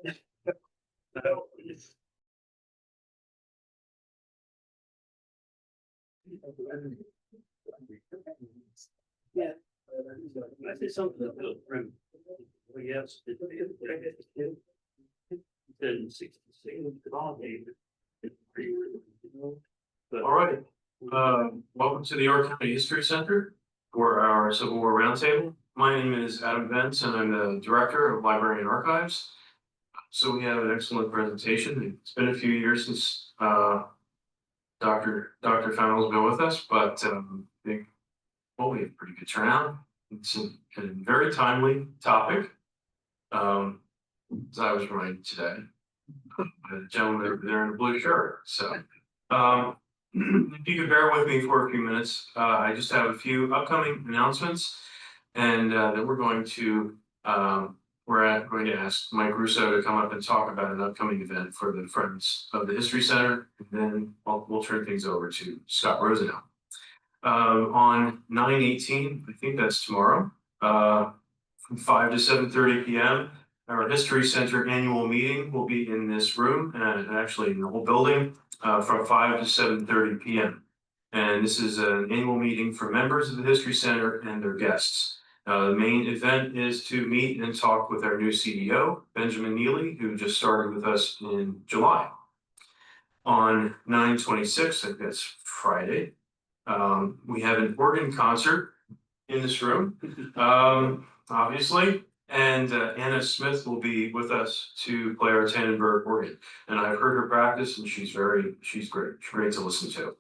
Yeah. I think something that yes, then 66. All right. Welcome to the York County History Center for our Civil War Roundtable. My name is Adam Vance, and I'm the Director of Library and Archives. So we have an excellent presentation. It's been a few years since Dr. Fennell's been with us, but I think we have a pretty good turnout. It's a very timely topic. As I was writing today, the gentleman over there in the blue shirt. So if you could bear with me for a few minutes, I just have a few upcoming announcements, and then we're going to ask Mike Russo to come up and talk about an upcoming event for the Friends of the History Center, and then we'll turn things over to Scott Rosenau. On 9/18, I think that's tomorrow, from 5 to 7:30 p.m. Our History Center annual meeting will be in this room, and actually in the whole building, from 5 to 7:30 p.m. And this is an annual meeting for members of the History Center and their guests. The main event is to meet and talk with our new CEO, Benjamin Neely, who just started with us in July. On 9/26, I think that's Friday, we have an organ concert in this room, obviously. And Anna Smith will be with us to play our Tannenberg organ. And I've heard her practice, and she's great. She's great to listen to.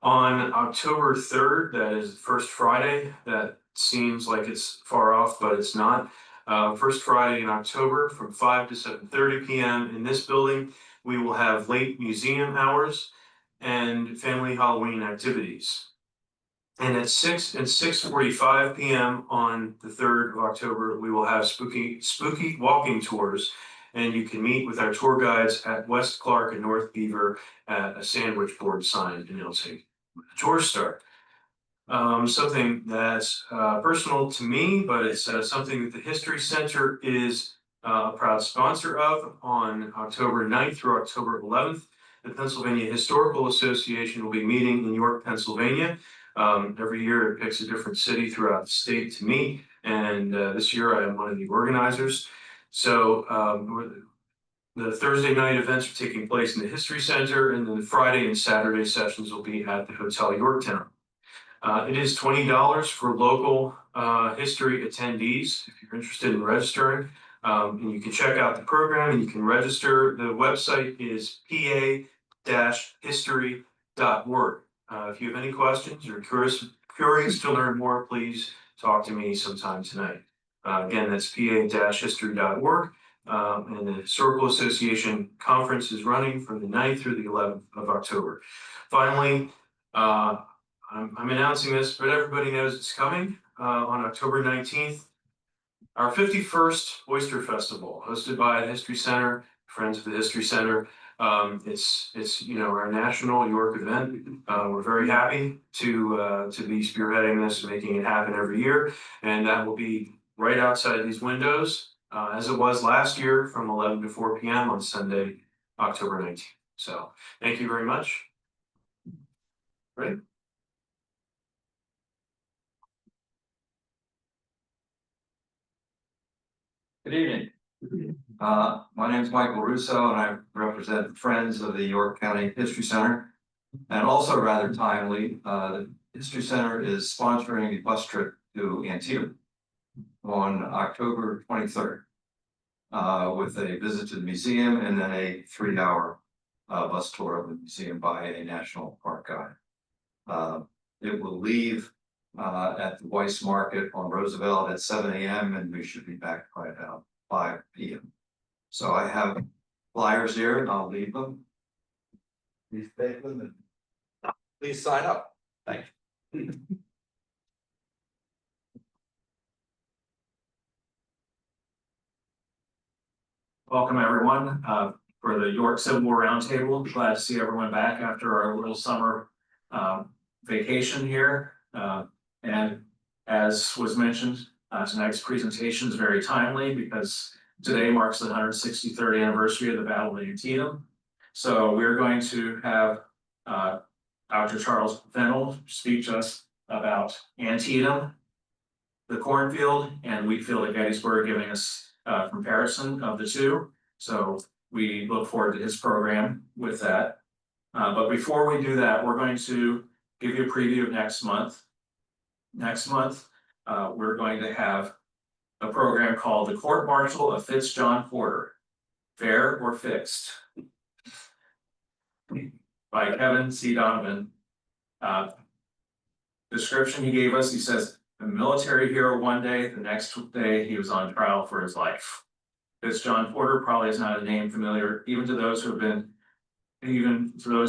On October 3rd, that is the first Friday. That seems like it's far off, but it's not. First Friday in October from 5 to 7:30 p.m. in this building, we will have late museum hours and family Halloween activities. And at 6 and 6:45 p.m. on the 3rd of October, we will have spooky walking tours, and you can meet with our tour guides at West Clark and North Beaver at a sandwich board sign, and it'll say when the tours start. Something that's personal to me, but it's something that the History Center is a proud sponsor of. On October 9th through October 11th, the Pennsylvania Historical Association will be meeting in York, Pennsylvania. Every year it picks a different city throughout the state to meet, and this year I am one of the organizers. So the Thursday night events are taking place in the History Center, and then the Friday and Saturday sessions will be at the Hotel Yorktown. It is $20 for local history attendees if you're interested in registering. And you can check out the program and you can register. The website is pa-history.org. If you have any questions or curious to learn more, please talk to me sometime tonight. Again, that's pa-history.org. And the Historical Association Conference is running from the 9th through the 11th of October. Finally, I'm announcing this, but everybody knows it's coming. On October 19th, our 51st Oyster Festival, hosted by the History Center, Friends of the History Center. It's our national York event. We're very happy to be spearheading this and making it happen every year, and that will be right outside these windows, as it was last year, from 11 to 4 p.m. on Sunday, October 19th. So thank you very much. Ready? Good evening. My name is Michael Russo, and I represent Friends of the York County History Center. And also rather timely, the History Center is sponsoring a bus trip to Antietam on October 23rd with a visit to the museum and then a 3-hour bus tour of the museum by a National Park guide. It will leave at the Weiss Market on Roosevelt at 7 a.m. and we should be back by about 5 p.m. So I have flyers here and I'll leave them. Please take them and please sign up. Thank you. Welcome everyone for the York Civil War Roundtable. Glad to see everyone back after our little summer vacation here. And as was mentioned, tonight's presentation is very timely because today marks the 163rd anniversary of the Battle of Antietam. So we're going to have Dr. Charles Fennell speak to us about Antietam, the Cornfield, and Wheatfield at Gettysburg, giving us a comparison of the two. So we look forward to his program with that. But before we do that, we're going to give you a preview of next month. Next month, we're going to have a program called The Court Martial of Fitz John Porter, Fair or Fixed, by Kevin C. Donovan. Description he gave us, he says, a military hero one day, the next day he was on trial for his life. Fitz John Porter probably is not a name familiar even to those who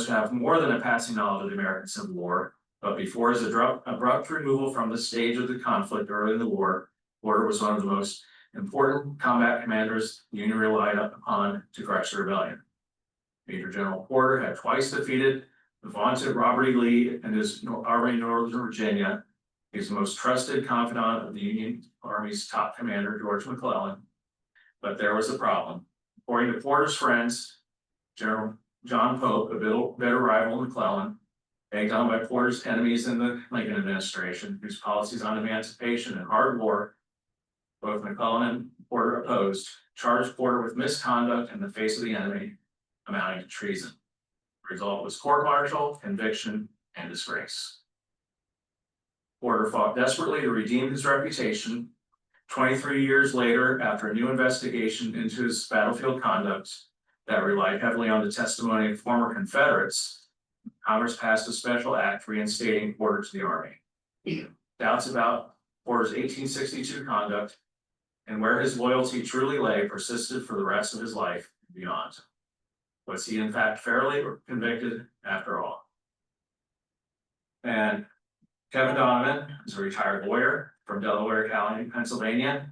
have more than a passing knowledge of the American Civil War. But before his abrupt removal from the stage of the conflict early in the war, Porter was one of the most important combat commanders the Union relied upon to crush the rebellion. Major General Porter had twice defeated the vaunted Robert E. Lee and his Army in Northern Virginia. He was the most trusted confidant of the Union Army's top commander, George McClellan. But there was a problem. According to Porter's friends, General John Pope, a bitter rival of McClellan, egged on by Porter's enemies in the Lincoln administration, whose policies on emancipation and hard war, both McClellan and Porter opposed, charged Porter with misconduct in the face of the enemy, amounting to treason. The result was court-martial, conviction, and disgrace. Porter fought desperately to redeem his reputation. 23 years later, after a new investigation into his battlefield conduct that relied heavily on the testimony of former Confederates, Congress passed a special act reinstating Porter to the Army. Doubts about Porter's 1862 conduct and where his loyalty truly lay persisted for the rest of his life and beyond. Was he in fact fairly convicted after all? And Kevin Donovan is a retired lawyer from Delaware County, Pennsylvania,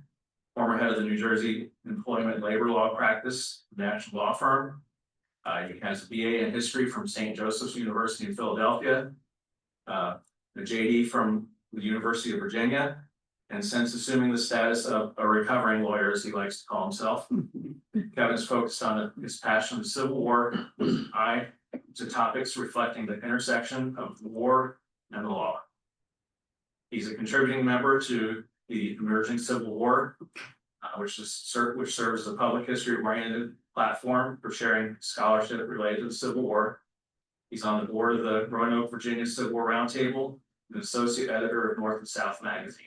former head of the New Jersey Employment Labor Law Practice National Law Firm. He has a BA in history from St. Joseph's University in Philadelphia, a JD from the University of Virginia, and since assuming the status of a recovering lawyer, as he likes to call himself, Kevin's focused on his passion of the Civil War with an eye to topics reflecting the intersection of the war and the law. He's a contributing member to the Emerging Civil War, which serves as a public history-oriented platform for sharing scholarship related to the Civil War. He's on the board of the Roanoke, Virginia Civil War Roundtable, an associate editor of North and South magazine.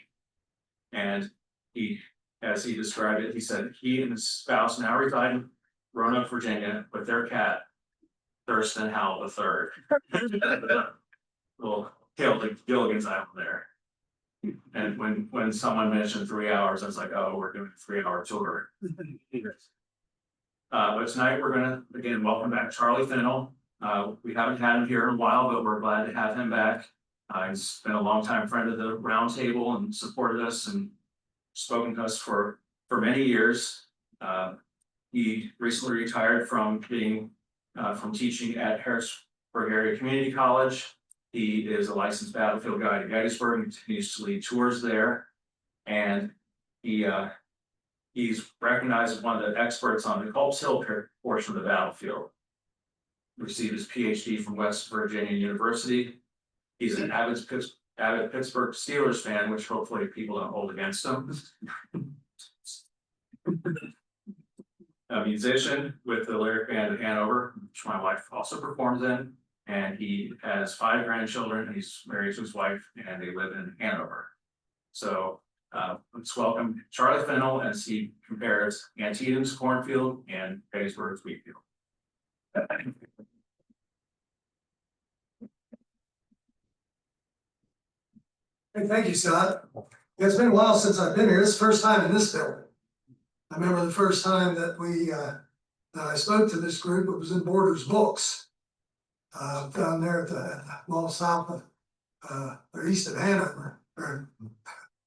And he, as he described it, he said he and his spouse now reside in Roanoke, Virginia, with their cat, Thurston Howell III. Little Gilligan's Island there. And when someone mentioned 3 hours, I was like, oh, we're doing a 3-hour tour. But tonight we're gonna, again, welcome back Charlie Fennell. We haven't had him here in a while, but we're glad to have him back. He's been a longtime friend of the Roundtable and supported us and spoken to us for many years. He recently retired from teaching at Harrisburg Area Community College. He is a licensed battlefield guide at Gettysburg and continues to lead tours there. And he's recognized as one of the experts on the Culp's Hill portion of the battlefield. Received his PhD from West Virginia University. He's an avid Pittsburgh Steelers fan, which hopefully people don't hold against him. A musician with the Lyric Band of Hanover, which my wife also performs in. And he has 5 grandchildren. He's married to his wife and they live in Hanover. So let's welcome Charlie Fennell as he compares Antietam's Cornfield and Gettysburg's Wheatfield. Hey, thank you, Scott. It's been a while since I've been here. This is the first time in this building. I remember the first time that I spoke to this group, it was in Borders Books. Down there at the well south of, or east of Hanover,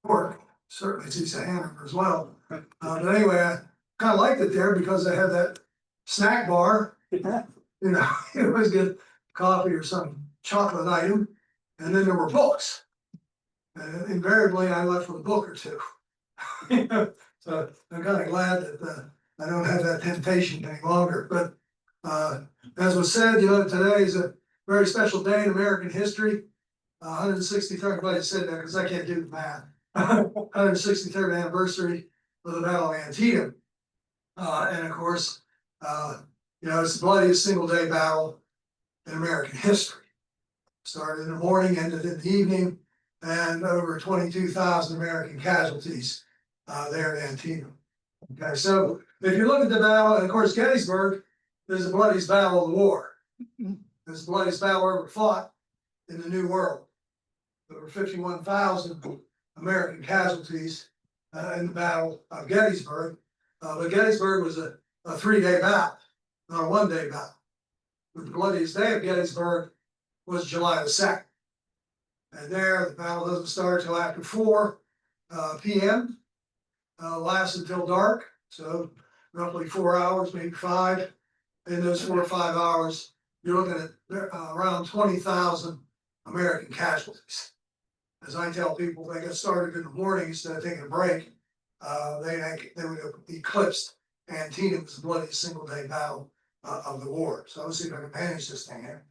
or certainly it's east of Hanover as well. But anyway, I kind of liked it there because they had that snack bar. You know, you always get coffee or some chocolate item, and then there were books. Invariably, I left with a book or two. So I'm kind of glad that I don't have that temptation any longer, but as was said, today is a very special day in American history. 163rd, glad you said that because I can't do the math. 163rd anniversary of the Battle of Antietam. And of course, it's the bloodiest single day battle in American history. Started in the morning, ended in the evening, and over 22,000 American casualties there at Antietam. Okay, so if you look at the battle, and of course, Gettysburg is the bloodiest battle of the war. It's the bloodiest battle ever fought in the New World. Over 51,000 American casualties in the Battle of Gettysburg. But Gettysburg was a 3-day battle, not a 1-day battle. But the bloodiest day of Gettysburg was July the 2nd. And there, the battle doesn't start till after 4 p.m. Lasts until dark, so roughly 4 hours, maybe 5. In those 4 or 5 hours, you're looking at around 20,000 American casualties. As I tell people, they get started in the morning instead of taking a break. They would have eclipsed Antietam as the bloodiest single day battle of the war. So let's see if I can manage this thing here.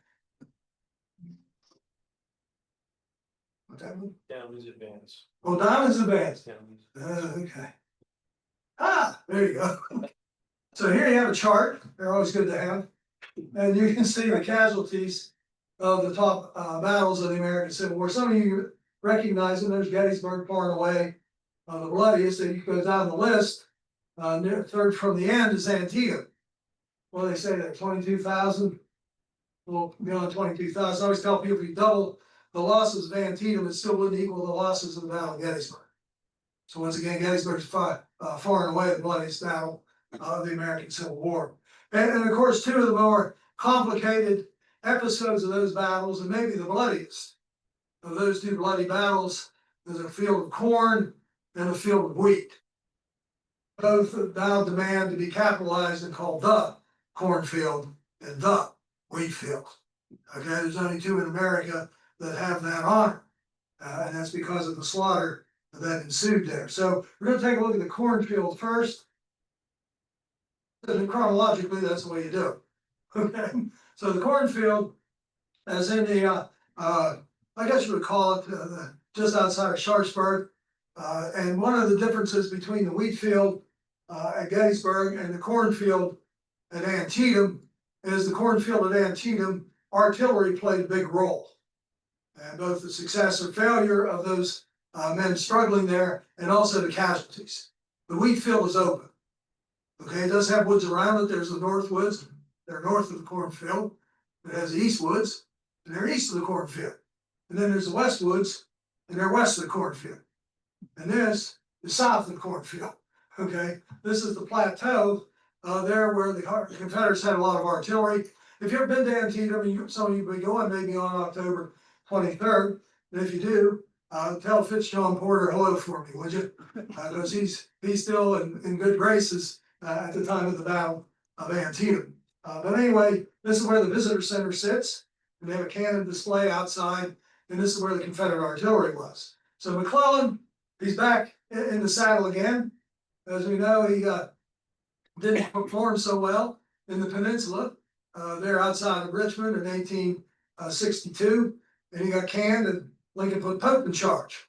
What's that mean? Down is advanced. Oh, down is advanced. Down is. Okay. There you go. So here you have a chart. They're always good to have. And you can see the casualties of the top battles of the American Civil War. Some of you recognize them. There's Gettysburg far and away the bloodiest. And you go down the list. Third from the end is Antietam. Well, they say that 22,000. Well, beyond 22,000. I always tell people if you double the losses of Antietam, it still wouldn't equal the losses of the Battle of Gettysburg. So once again, Gettysburg is far and away the bloodiest battle of the American Civil War. And of course, 2 of the more complicated episodes of those battles, and maybe the bloodiest of those 2 bloody battles, is a field of corn and a field of wheat. Both now demand to be capitalized and called the Cornfield and the Wheatfield. Okay, there's only 2 in America that have that honor, and that's because of the slaughter that ensued there. So we're going to take a look at the cornfield first. And chronologically, that's the way you do it. Okay, so the cornfield, as in the, I guess you would call it just outside of Sharpsburg. And one of the differences between the Wheatfield at Gettysburg and the cornfield at Antietam is the cornfield at Antietam, artillery played a big role. And both the success or failure of those men struggling there and also the casualties. The Wheatfield is open. Okay, it does have woods around it. There's the North Woods. They're north of the cornfield. It has the East Woods, and they're east of the cornfield. And then there's the West Woods, and they're west of the cornfield. And this is south of the cornfield. Okay, this is the plateau there where the Confederates had a lot of artillery. If you've ever been to Antietam, some of you will be going maybe on October 23rd. And if you do, tell Fitzjohn Porter hello for me, would you? Because he's still in good graces at the time of the Battle of Antietam. But anyway, this is where the visitor center sits, and they have a cannon display outside, and this is where the Confederate artillery was. So McClellan, he's back in the saddle again. As we know, he didn't perform so well in the peninsula. There outside of Richmond in 1862, and he got canned, and Lincoln put Pope in charge.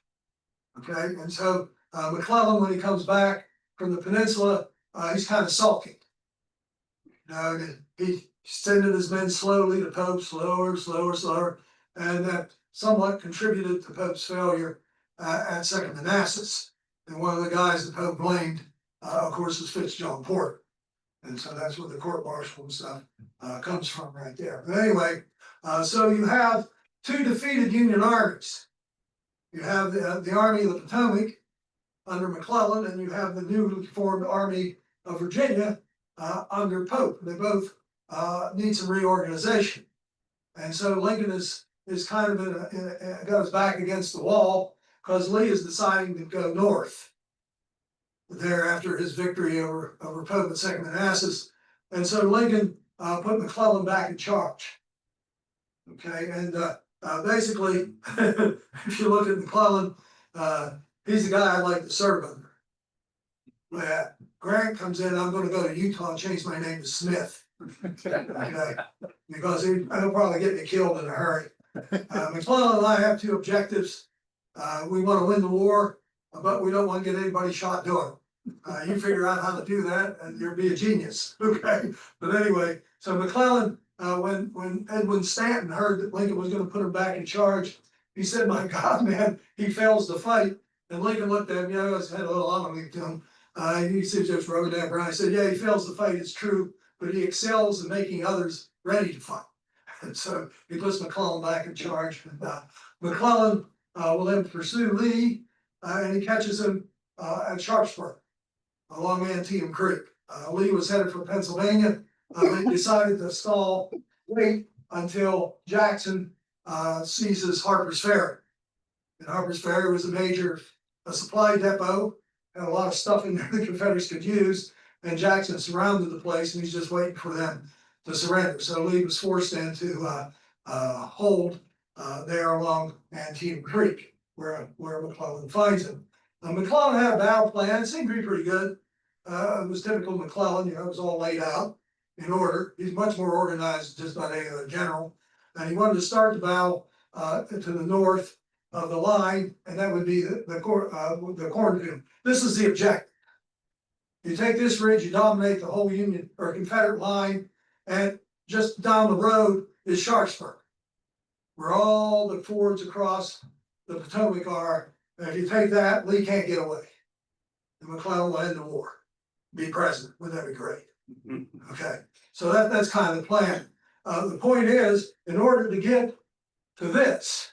Okay, and so McClellan, when he comes back from the peninsula, he's kind of sulking. He sending his men slowly to Pope, slower, and that somewhat contributed to Pope's failure at Second Manassas. And one of the guys that Pope blamed, of course, was Fitzjohn Porter. And so that's where the court martial and stuff comes from right there. But anyway, so you have 2 defeated Union armies. You have the Army of the Potomac under McClellan, and you have the newly formed Army of Virginia under Pope. They both need some reorganization. And so Lincoln is kind of got his back against the wall because Lee is deciding to go north there after his victory over Pope at Second Manassas. And so Lincoln put McClellan back in charge. Okay, and basically, if you look at McClellan, he's the guy I'd like to serve under. Yeah, Grant comes in, I'm gonna go to Utah and change my name to Smith. Okay, because he'll probably get me killed in a hurry. McClellan and I have two objectives. We wanna win the war, but we don't wanna get anybody shot doing it. You figure out how to do that and you'll be a genius, okay? But anyway, so McClellan, when Edwin Stanton heard that Lincoln was gonna put him back in charge, he said, "My God, man, he fails the fight." And Lincoln looked at him, I had a little homily to him. He said, just wrote that down. I said, "Yeah, he fails the fight, it's true, but he excels in making others ready to fight." And so he puts McClellan back in charge. And, McClellan will then pursue Lee, and he catches him at Sharpsburg along Antietam Creek. Lee was headed for Pennsylvania. They decided to wait until Jackson seizes Harper's Ferry. And Harper's Ferry was a major supply depot, had a lot of stuff in there the Confederates could use, and Jackson surrounded the place, and he's just waiting for them to surrender. So Lee was forced then to hold there along Antietam Creek, where McClellan finds him. McClellan had a battle plan, it seemed to be pretty good. It was typical McClellan, it was all laid out in order. He's much more organized than just about any other general. And he wanted to start the battle to the north of the line, and that would be the Cornfield. This is the objective. You take this ridge, you dominate the whole Union or Confederate line, and just down the road is Sharpsburg, where all the fords across the Potomac are. And if you take that, Lee can't get away. And McClellan will end the war, be president. Wouldn't that be great? Okay, so that's kind of the plan. The point is, in order to get to this,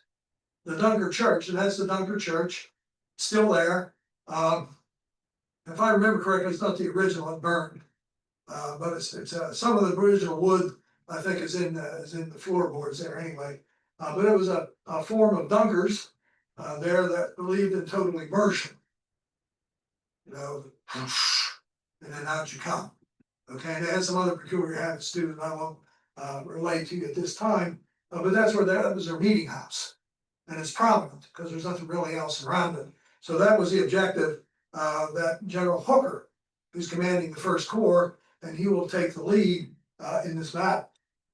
the Dunker Church, and that's the Dunker Church, still there. If I remember correctly, it's not the original, it burned. But it's some of the original wood, I think, is in the floorboards there anyway. But it was a form of Dunkers there that believed in total immersion. And then out you come. Okay, and it has some other peculiar habits too that I won't relate to you at this time. But that's where that was their meeting house. And it's prominent because there's nothing really else around it. So that was the objective that General Hooker, who's commanding the First Corps, and he will take the lead in this battle.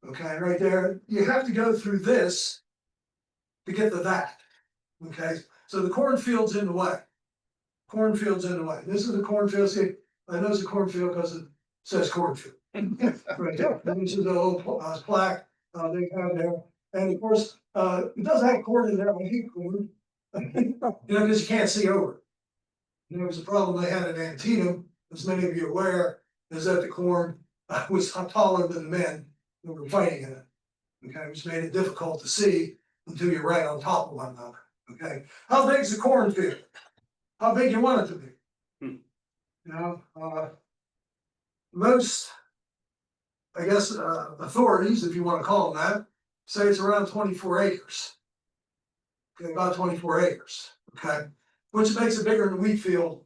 Okay, right there, you have to go through this to get to that. Okay, so the cornfield's in the way. Cornfield's in the way. This is the cornfield. See, I know it's a cornfield because it says cornfield. Right there. And this is a little plaque they have there. And of course, it does have corn in there. I hate corn. Because you can't see over it. There was a problem they had at Antietam, as many of you are aware, is that the corn was taller than the men who were fighting in it. Okay, which made it difficult to see until you're right on top of one another. Okay, how big is the cornfield? How big you want it to be? Most, I guess, authorities, if you want to call them that, say it's around 24 acres. Okay, about 24 acres. Okay, which makes it bigger than Wheatfield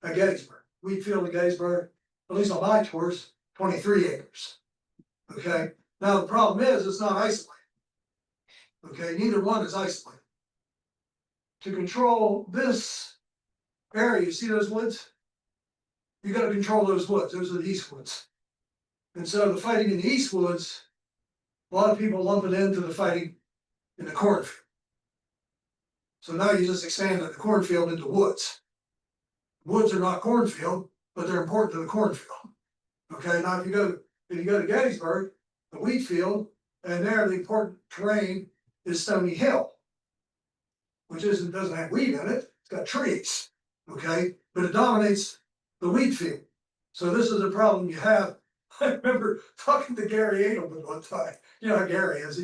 at Gettysburg. Wheatfield at Gettysburg, at least on my tours, 23 acres. Okay, now the problem is it's not isolated. Okay, neither one is isolated. To control this area, you see those woods? You got to control those woods. Those are the east woods. And so the fighting in the east woods, a lot of people lump it into the fighting in the cornfield. So now you just expanded the cornfield into woods. Woods are not cornfield, but they're important to the cornfield. Okay, now if you go to Gettysburg, the wheat field, and there the important terrain is Stony Hill, which doesn't have wheat in it, it's got trees. Okay, but it dominates the wheat field. So this is a problem you have. I remember talking to Gary Adelman one time. You know how Gary is,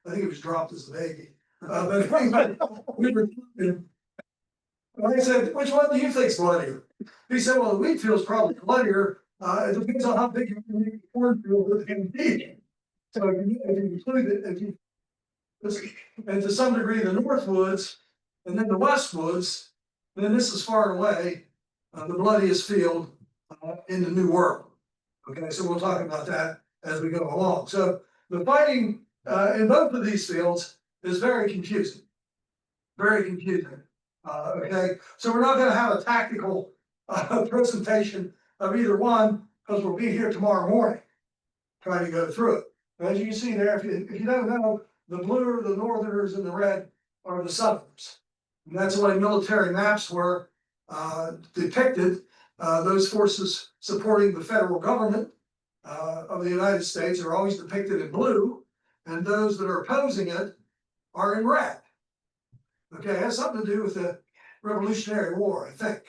I think he was dropped as a baby. But we were talking, and I said, which one do you think's bloodier? He said, well, the wheat field's probably bloodier. It depends on how big you make the cornfield can be. So if you include it, and to some degree the north woods and then the west woods, then this is far away the bloodiest field in the New World. Okay, so we'll talk about that as we go along. So the fighting in both of these fields is very confusing. Very confusing. Okay, so we're not going to have a tactical presentation of either one, because we'll be here tomorrow morning. Trying to go through it. But as you can see there, if you don't know, the blue are the northerners and the red are the southerners. And that's the way military maps were depicted. Those forces supporting the federal government of the United States are always depicted in blue, and those that are opposing it are in red. Okay, it has something to do with the Revolutionary War, I think.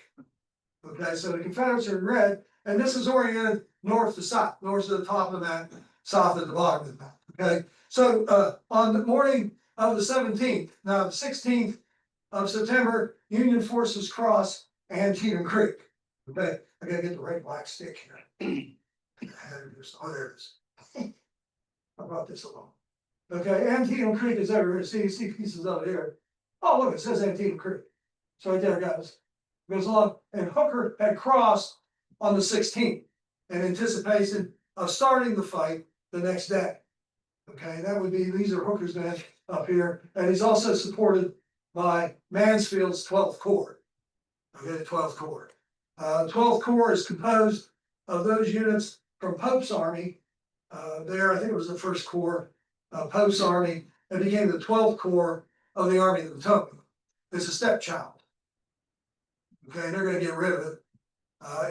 Okay, so the Confederates are in red, and this is oriented north to south, north to the top of the map, south at the bottom of the map. Okay, so on the morning of the 17th, now the 16th of September, Union forces cross Antietam Creek. Okay, I gotta get the right black stick here. Oh, there it is. I brought this along. Okay, Antietam Creek is over here. See pieces of it here. Oh, look, it says Antietam Creek. So right there, guys. Goes along, and Hooker had crossed on the 16th in anticipation of starting the fight the next day. Okay, that would be, these are Hooker's men up here, and he's also supported by Mansfield's 12th Corps. Okay, the 12th Corps. 12th Corps is composed of those units from Pope's Army. There, I think it was the 1st Corps, Pope's Army, and became the 12th Corps of the Army of the Potomac. It's a stepchild. Okay, they're gonna get rid of it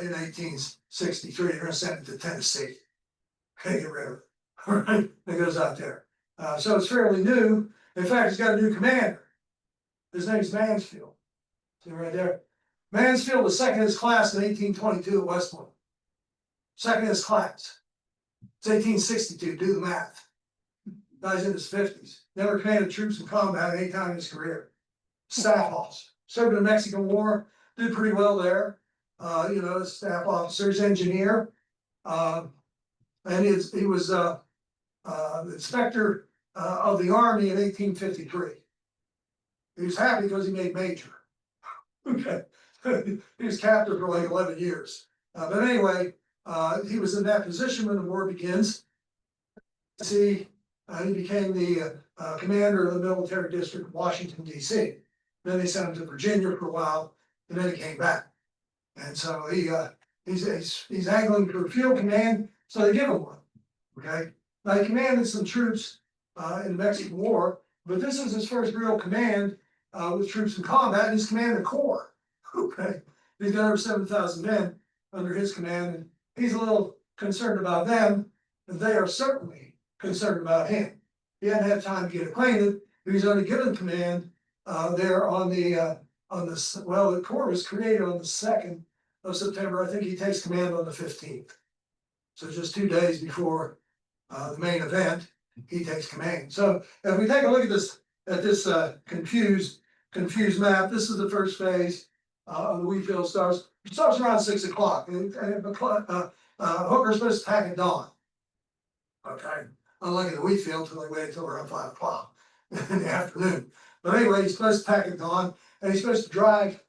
in 1863. They're gonna send it to Tennessee. Okay, get rid of it. All right, it goes out there. So it's fairly new. In fact, it's got a new commander. His name's Mansfield. See right there. Mansfield was second in his class in 1822 at West Point. Second in his class. It's 1862. Do the math. Guy's in his 50s. Never commanded troops in combat at any time in his career. Staff officer. Served in the Mexican War. Did pretty well there. You know, staff officer's engineer. And he was the inspector of the Army in 1853. He was happy because he made major. Okay. He was captain for like 11 years. But anyway, he was in that position when the war begins. See, he became the commander of the military district of Washington, D.C. Then they sent him to Virginia for a while, and then he came back. And so he's angling for a field command, so they give him one. Okay. Now he commanded some troops in the Mexican War, but this is his first real command with troops in combat, and he's commanding a corps. Okay. He's got over 7,000 men under his command, and he's a little concerned about them, and they are certainly concerned about him. He hadn't had time to get acquainted. He's only given command there on the corps was created on the 2nd of September. I think he takes command on the 15th. So just 2 days before the main event, he takes command. So if we take a look at this confused map, this is the first phase of the Wheatfield starts. It starts around 6 o'clock. Hooker's supposed to attack at dawn. Okay. Unlike the Wheatfield, until they wait until around 5 o'clock in the afternoon. But anyway, he's supposed to attack at dawn, and he's supposed to drive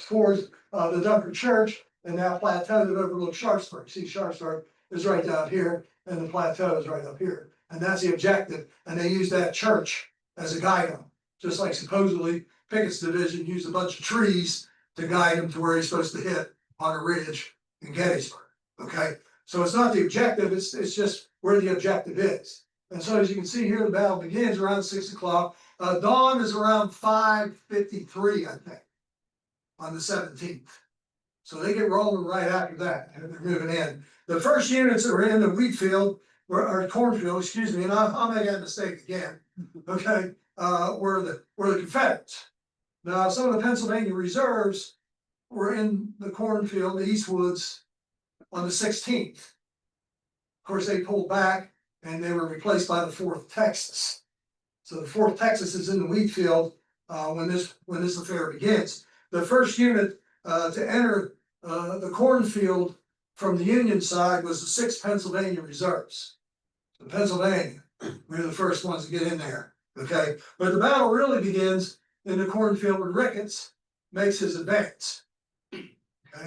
towards the Dunker Church, and now plateau that overlooks Sharpsburg. See, Sharpsburg is right down here, and the plateau is right up here. And that's the objective. And they use that church as a guide them. Just like supposedly Pickett's division used a bunch of trees to guide him to where he's supposed to hit on a ridge in Gettysburg. Okay, so it's not the objective, it's just where the objective is. And so as you can see here, the battle begins around 6 o'clock. Dawn is around 5:53, I think, on the 17th. So they get rolling right after that, and they're moving in. The first units that were in the Wheatfield, or Cornfield, excuse me, and I'll make that mistake again, okay, were the Confederates. Now, some of the Pennsylvania reserves were in the Cornfield, the Eastwoods, on the 16th. Of course, they pulled back and they were replaced by the 4th Texas. So the 4th Texas is in the Wheatfield when this affair begins. The first unit to enter the Cornfield from the Union side was the 6th Pennsylvania Reserves. So Pennsylvania, we were the first ones to get in there. Okay, but the battle really begins in the Cornfield when Ricketts makes his advance. Okay,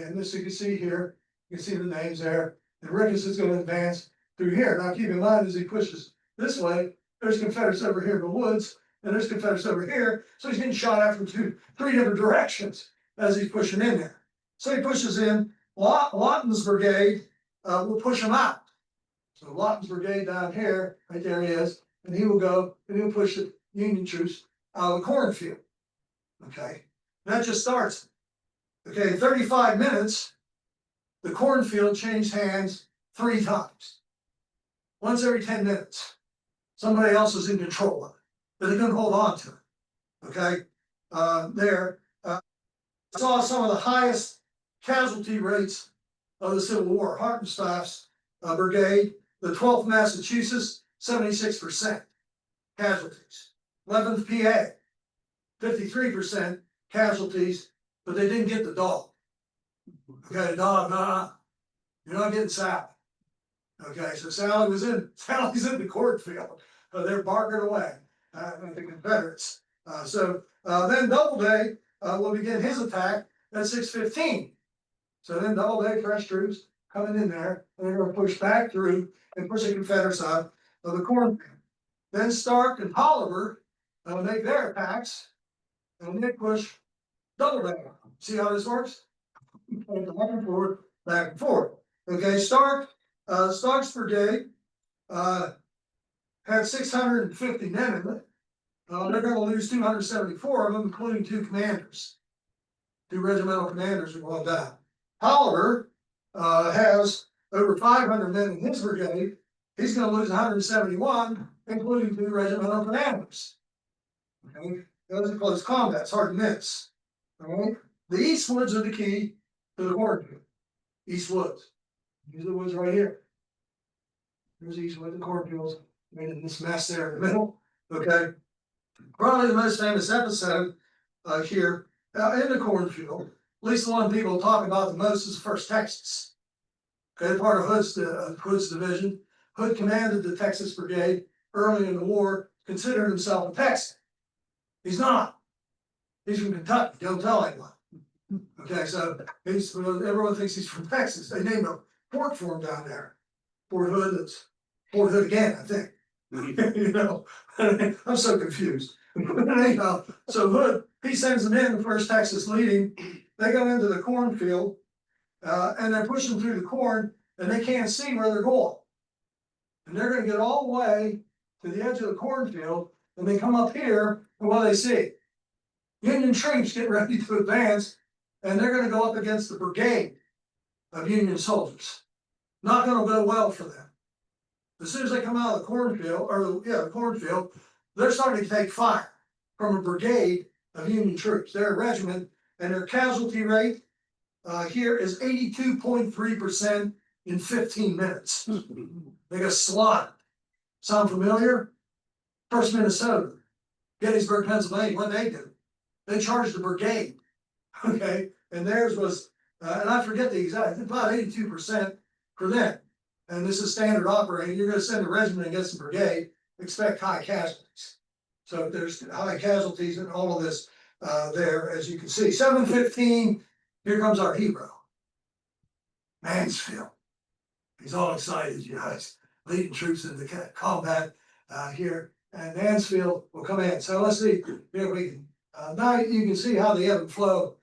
and this you can see here, you can see the names there. And Ricketts is going to advance through here. Now keep in mind as he pushes this way, there's Confederates over here in the woods, and there's Confederates over here. So he's getting shot at from three different directions as he's pushing in there. So he pushes in Lawton's brigade, will push them out. So Lawton's brigade down here, right there he is, and he will go, and he'll push the Union troops out of the cornfield. Okay, that just starts. Okay, 35 minutes, the cornfield changed hands 3 times. Once every 10 minutes. Somebody else was in control of it, but they couldn't hold on to it. Okay, saw some of the highest casualty rates of the Civil War. Hartenstaff's brigade, the 12th Massachusetts, 76% casualties. 11th PA, 53% casualties, but they didn't get the dog. Okay, the dog, nah, you're not getting Sally. Okay, so Sally's in the cornfield. They're barking away, the Confederates. Then Doubleday will begin his attack at 6:15. So then Doubleday, fresh troops coming in there, and they're going to push back through and push the Confederates out of the cornfield. Then Stark and Tolliver make their attacks, and they push Doubleday. See how this works? Back and forth, back and forth. Okay, Stark's brigade had 650 men in it. They're going to lose 274 of them, including 2 commanders. 2 regimental commanders are going down. Tolliver has over 500 men in his brigade. He's going to lose 171, including 2 regimental commanders. Okay, those are close combat. It's hard to miss. All right, the East Woods are the key to the cornfield. East Woods. These are the woods right here. Here's the East Woods, the cornfields. Made in this mess there in the middle. Okay. Probably the most famous episode here in the cornfield, at least the one people talk about the most, is the First Texas. Okay, part of Hood's division. Hood commanded the Texas Brigade early in the war, considered himself a Texan. He's not. He's from Kentucky. Don't tell anyone. Okay, so everyone thinks he's from Texas. They named a fort for him down there. Fort Hood. That's Fort Hood again, I think. You know, I'm so confused. Anyhow, so Hood, he sends them in the First Texas leading. They go into the cornfield, and they're pushing through the corn, and they can't see where they're going. And they're going to get all the way to the edge of the cornfield, and they come up here, and what do they see? Union troops get ready to advance, and they're going to go up against the brigade of Union soldiers. Not going to go well for them. As soon as they come out of the cornfield, the cornfield, they're starting to take fire from a brigade of Union troops. They're a regiment, and their casualty rate here is 82.3% in 15 minutes. They got slaughtered. Sound familiar? First Minnesota, Gettysburg, Pennsylvania. What they do? They charged the brigade. Okay, and theirs was, and I forget the exact, about 82% for them. And this is standard operating. You're going to send a regiment against the brigade, expect high casualties. So there's high casualties in all of this there, as you can see. 7:15, here comes our hero, Mansfield. He's all excited, you guys, leading troops into combat here. And Mansfield will come in. So let's see, here we can, now you can see how the ebb and flow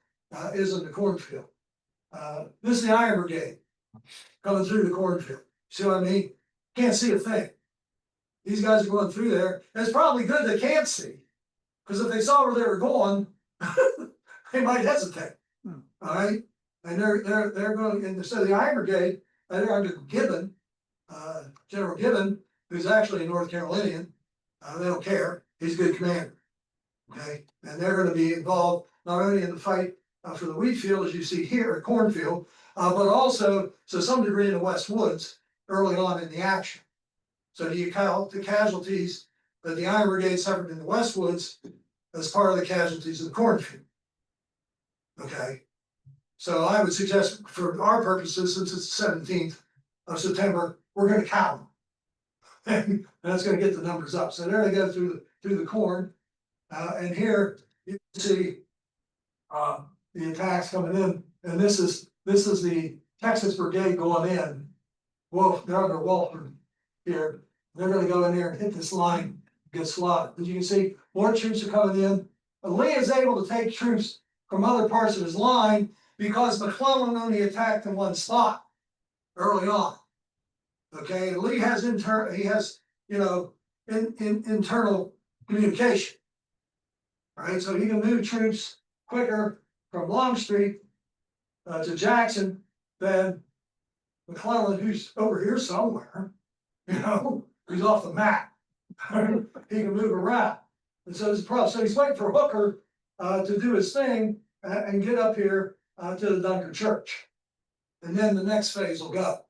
is in the cornfield. This is the Iron Brigade coming through the cornfield. See what I mean? Can't see a thing. These guys are going through there. And it's probably good they can't see, because if they saw where they were going, they might hesitate. All right, and they're going. And so the Iron Brigade, they're under Gibbon, General Gibbon, who's actually a North Carolinian. They don't care. He's a good commander. Okay, and they're going to be involved not only in the fight for the Wheatfield, as you see here, at Cornfield, but also to some degree in the West Woods early on in the action. So do you count the casualties that the Iron Brigade suffered in the West Woods as part of the casualties of the Cornfield? Okay, so I would suggest for our purposes, since it's the 17th of September, we're going to count them. And that's going to get the numbers up. So there they go through the corn, and here you can see the attacks coming in, and this is the Texas Brigade going in. They're under Wolford here. They're going to go in there and hit this line, get slaughtered. As you can see, more troops are coming in. But Lee is able to take troops from other parts of his line because McClellan only attacked in one spot early on. Okay, and Lee has internal communication. All right, so he can move troops quicker from Longstreet to Jackson than McClellan, who's over here somewhere, he's off the map. He can move around. And so there's a problem. So he's waiting for Hooker to do his thing and get up here to the Dunker Church. And then the next phase will go.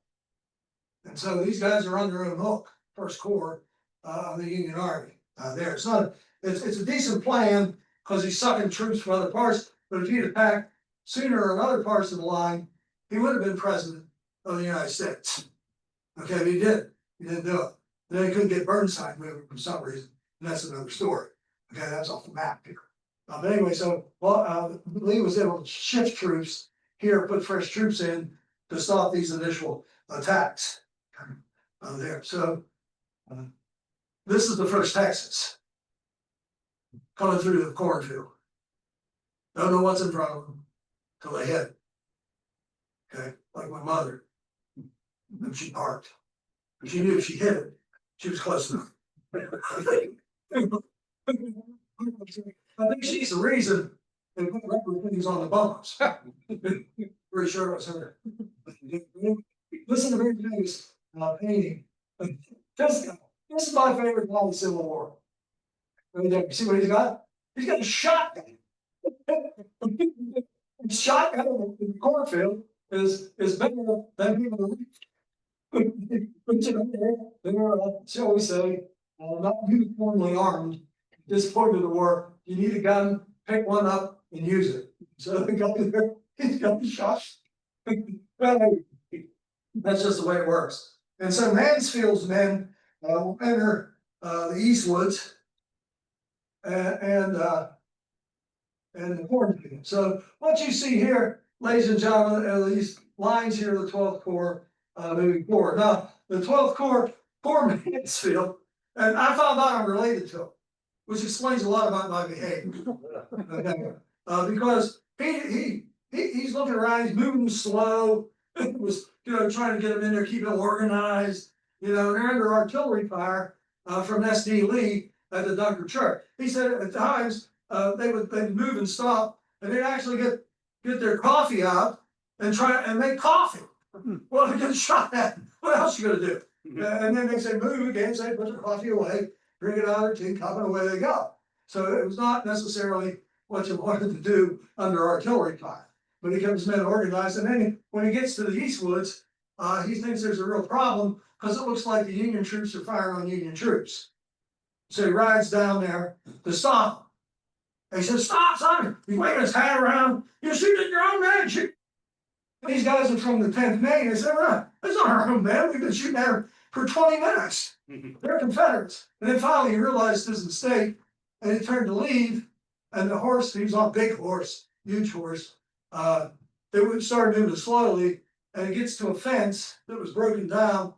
And so these guys are on their own hook, First Corps of the Union Army there. It's a decent plan because he's sucking troops from other parts. But if he'd attacked sooner in other parts of the line, he would have been president of the United States. Okay, but he didn't. He didn't do it. And then he couldn't get Burnside moving for some reason. And that's another story. Okay, that's off the map here. But anyway, so Lee was able to shift troops here, put fresh troops in to stop these initial attacks there. So this is the first Texas coming through the cornfield. Don't know what's in front of them till they hit. Okay, like my mother. And she parked. She knew if she hit it, she was close enough. I think she's the reason they put rubber things on the bumpers. Pretty sure it was her. Listen to very famous painting. This is my favorite part of the Civil War. Right there. See what he's got? He's got a shotgun. The shotgun in the cornfield is better than people the they're, shall we say, not uniformly armed. At this point of the war, you need a gun, pick one up and use it. So the guy there, he's got the shot. Well, that's just the way it works. And so Mansfield's men will enter the Eastwoods and the cornfield. So what you see here, ladies and gentlemen, are these lines here of the 12th Corps moving forward. Now, the 12th Corps, Mansfield, and I found out I'm related to him, which explains a lot about my behavior. Okay. Because he's looking around, he's moving slow. It was, trying to get them in there, keep them organized. They're under artillery fire from SD Lee at the Dunker Church. He said at times they'd move and stop, and they'd actually get their coffee out and try and make coffee. Well, they get shot at. What else you gonna do? And then they say move again, say put the coffee away, bring it out of their teacup, and away they go. So it was not necessarily what you wanted to do under artillery fire. But he comes men organized, and then when he gets to the Eastwoods, he thinks there's a real problem because it looks like the Union troops are firing on Union troops. So he rides down there to stop them. And he says, "Stop, son! He's waving his hat around. You're shooting your own man. Shoot." These guys are from the 10th Maine. They said, "That's not our own man. We've been shooting at them for 20 minutes. They're Confederates." And then finally he realized his mistake, and he turned to leave. And the horse, he was on a big horse, huge horse. They started moving slowly, and it gets to a fence that was broken down,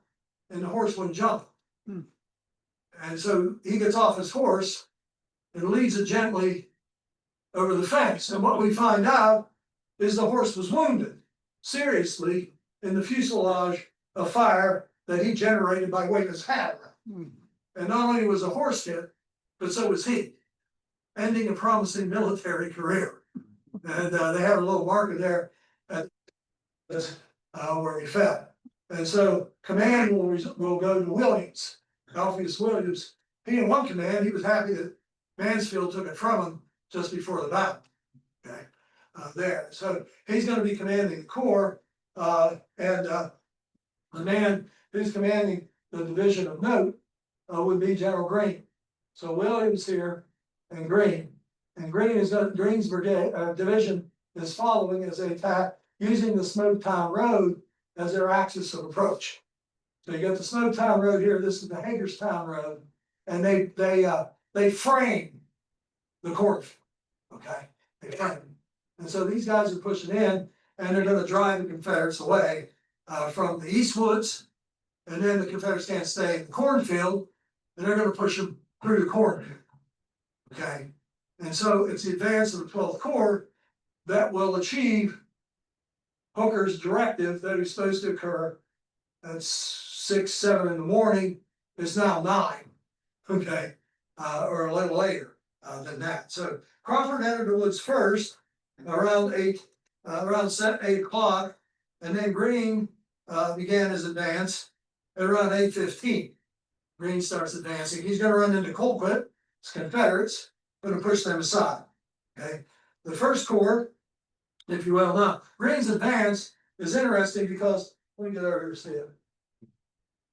and the horse wouldn't jump. And so he gets off his horse and leads it gently over the fence. And what we find out is the horse was wounded seriously in the fuselage of fire that he generated by waving his hat around. And not only was the horse hit, but so was he, ending a promising military career. And they have a little marker there at where he fell. And so command will go to Williams, Alpheus Williams. He in one command, he was happy that Mansfield took it from him just before the battle. Okay, there. So he's going to be commanding the Corps, and the man who's commanding the division of note would be General Greene. So Williams here and Greene. And Green's brigade division is following as they attack using the Smoketown Road as their axis of approach. So you got the Smoketown Road here. This is the Hagerstown Road, and they frame the cornfield. Okay, they frame. And so these guys are pushing in, and they're going to drive the Confederates away from the Eastwoods, and then the Confederates can't stay in the cornfield, and they're going to push them through the cornfield. Okay. And so it's the advance of the 12th Corps that will achieve Hooker's directive that is supposed to occur at 6, 7 in the morning is now 9, okay, or a little later than that. So Crawford entered the woods first around 8 o'clock, and then Greene began his advance at around 8:15. Greene starts advancing. He's going to run into Colquitt, his Confederates, going to push them aside. Okay, the First Corps, if you will. Now, Greene's advance is interesting because let me get over here to see it.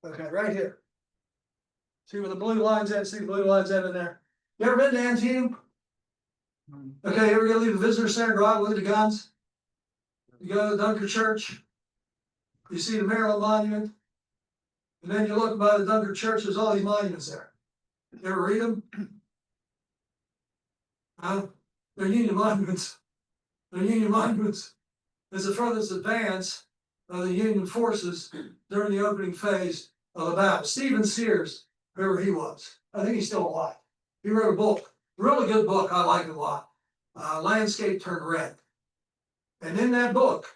Okay, right here. See where the blue lines at? See the blue lines at in there? You ever been to Antietam? Okay, you ever go leave the visitor center, go out with the guns? You go to the Dunker Church, you see the Maryland Monument, and then you look by the Dunker Church, there's all these monuments there. You ever read them? They're Union monuments. They're Union monuments. It's the furthest advance of the Union forces during the opening phase of the battle. Stephen Sears, whoever he was, I think he's still alive. He wrote a book, a really good book, I like it a lot. Landscape Turned Red. And in that book,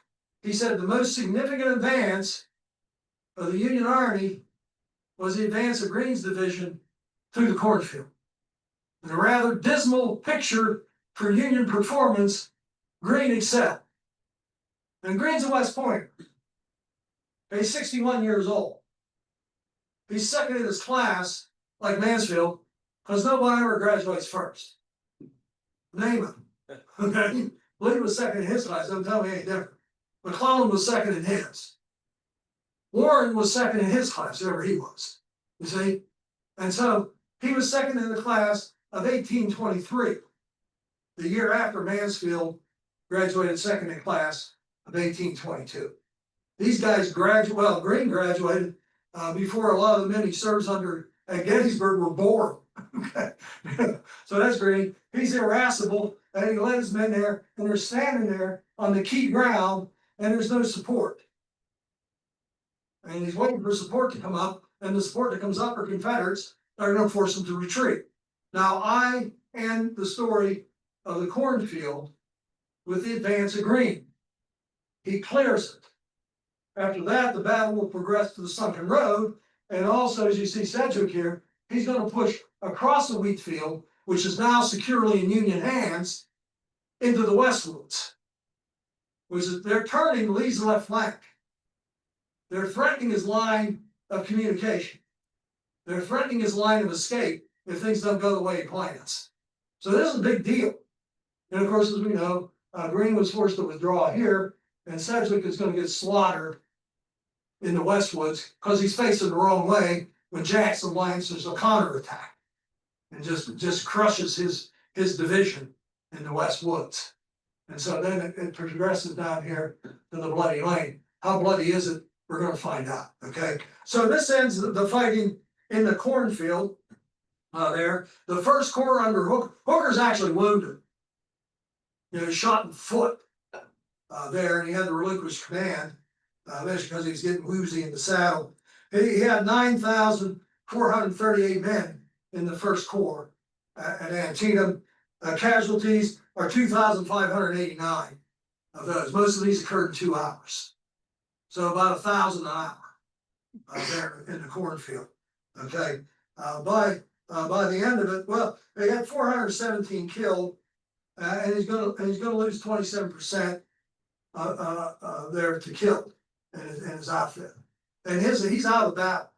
he said the most significant advance of the Union Army was the advance of Greene's division through the cornfield. In a rather dismal picture for Union performance, Greene excelled. And Greene's a West Pointer. He's 61 years old. He's second in his class, like Mansfield, because nobody ever graduates first. Name him. Okay? Lee was second in his class, don't tell me any different. McClellan was second in his. Warren was second in his class, whoever he was. You see? And so he was second in the class of 1823, the year after Mansfield graduated second in class of 1822. These guys graduated, well, Greene graduated before a lot of the men he serves under at Gettysburg were born. Okay. So that's Greene. He's irascible, and he led his men there, and they're standing there on the key ground, and there's no support. And he's waiting for support to come up, and the support that comes up are Confederates that are going to force him to retreat. Now, I end the story of the cornfield with the advance of Greene. He clears it. After that, the battle will progress to the sunken road, and also, as you see Sedgwick here, he's going to push across the Wheatfield, which is now securely in Union hands, into the Westwoods, which is they're turning Lee's left flank. They're threatening his line of communication. They're threatening his line of escape if things don't go the way he plans. So this is a big deal. And of course, as we know, Greene was forced to withdraw here, and Sedgwick is going to get slaughtered in the Westwoods because he's facing the wrong way when Jackson launches a counterattack and just crushes his division in the Westwoods. And so then it progresses down here to the Bloody Lane. How bloody is it? We're going to find out. Okay. So this ends the fighting in the cornfield there. The First Corps under Hooker's actually wounded. You know, shot in the foot there, and he had to relinquish command, because he was getting woozy in the saddle. He had 9,438 men in the First Corps at Antietam. Casualties are 2,589 of those. Most of these occurred in 2 hours. So about 1,000 an hour there in the cornfield. Okay. By the end of it, well, they had 417 killed, and he's going to lose 27% there to killed in his outfit. And he's out of battle.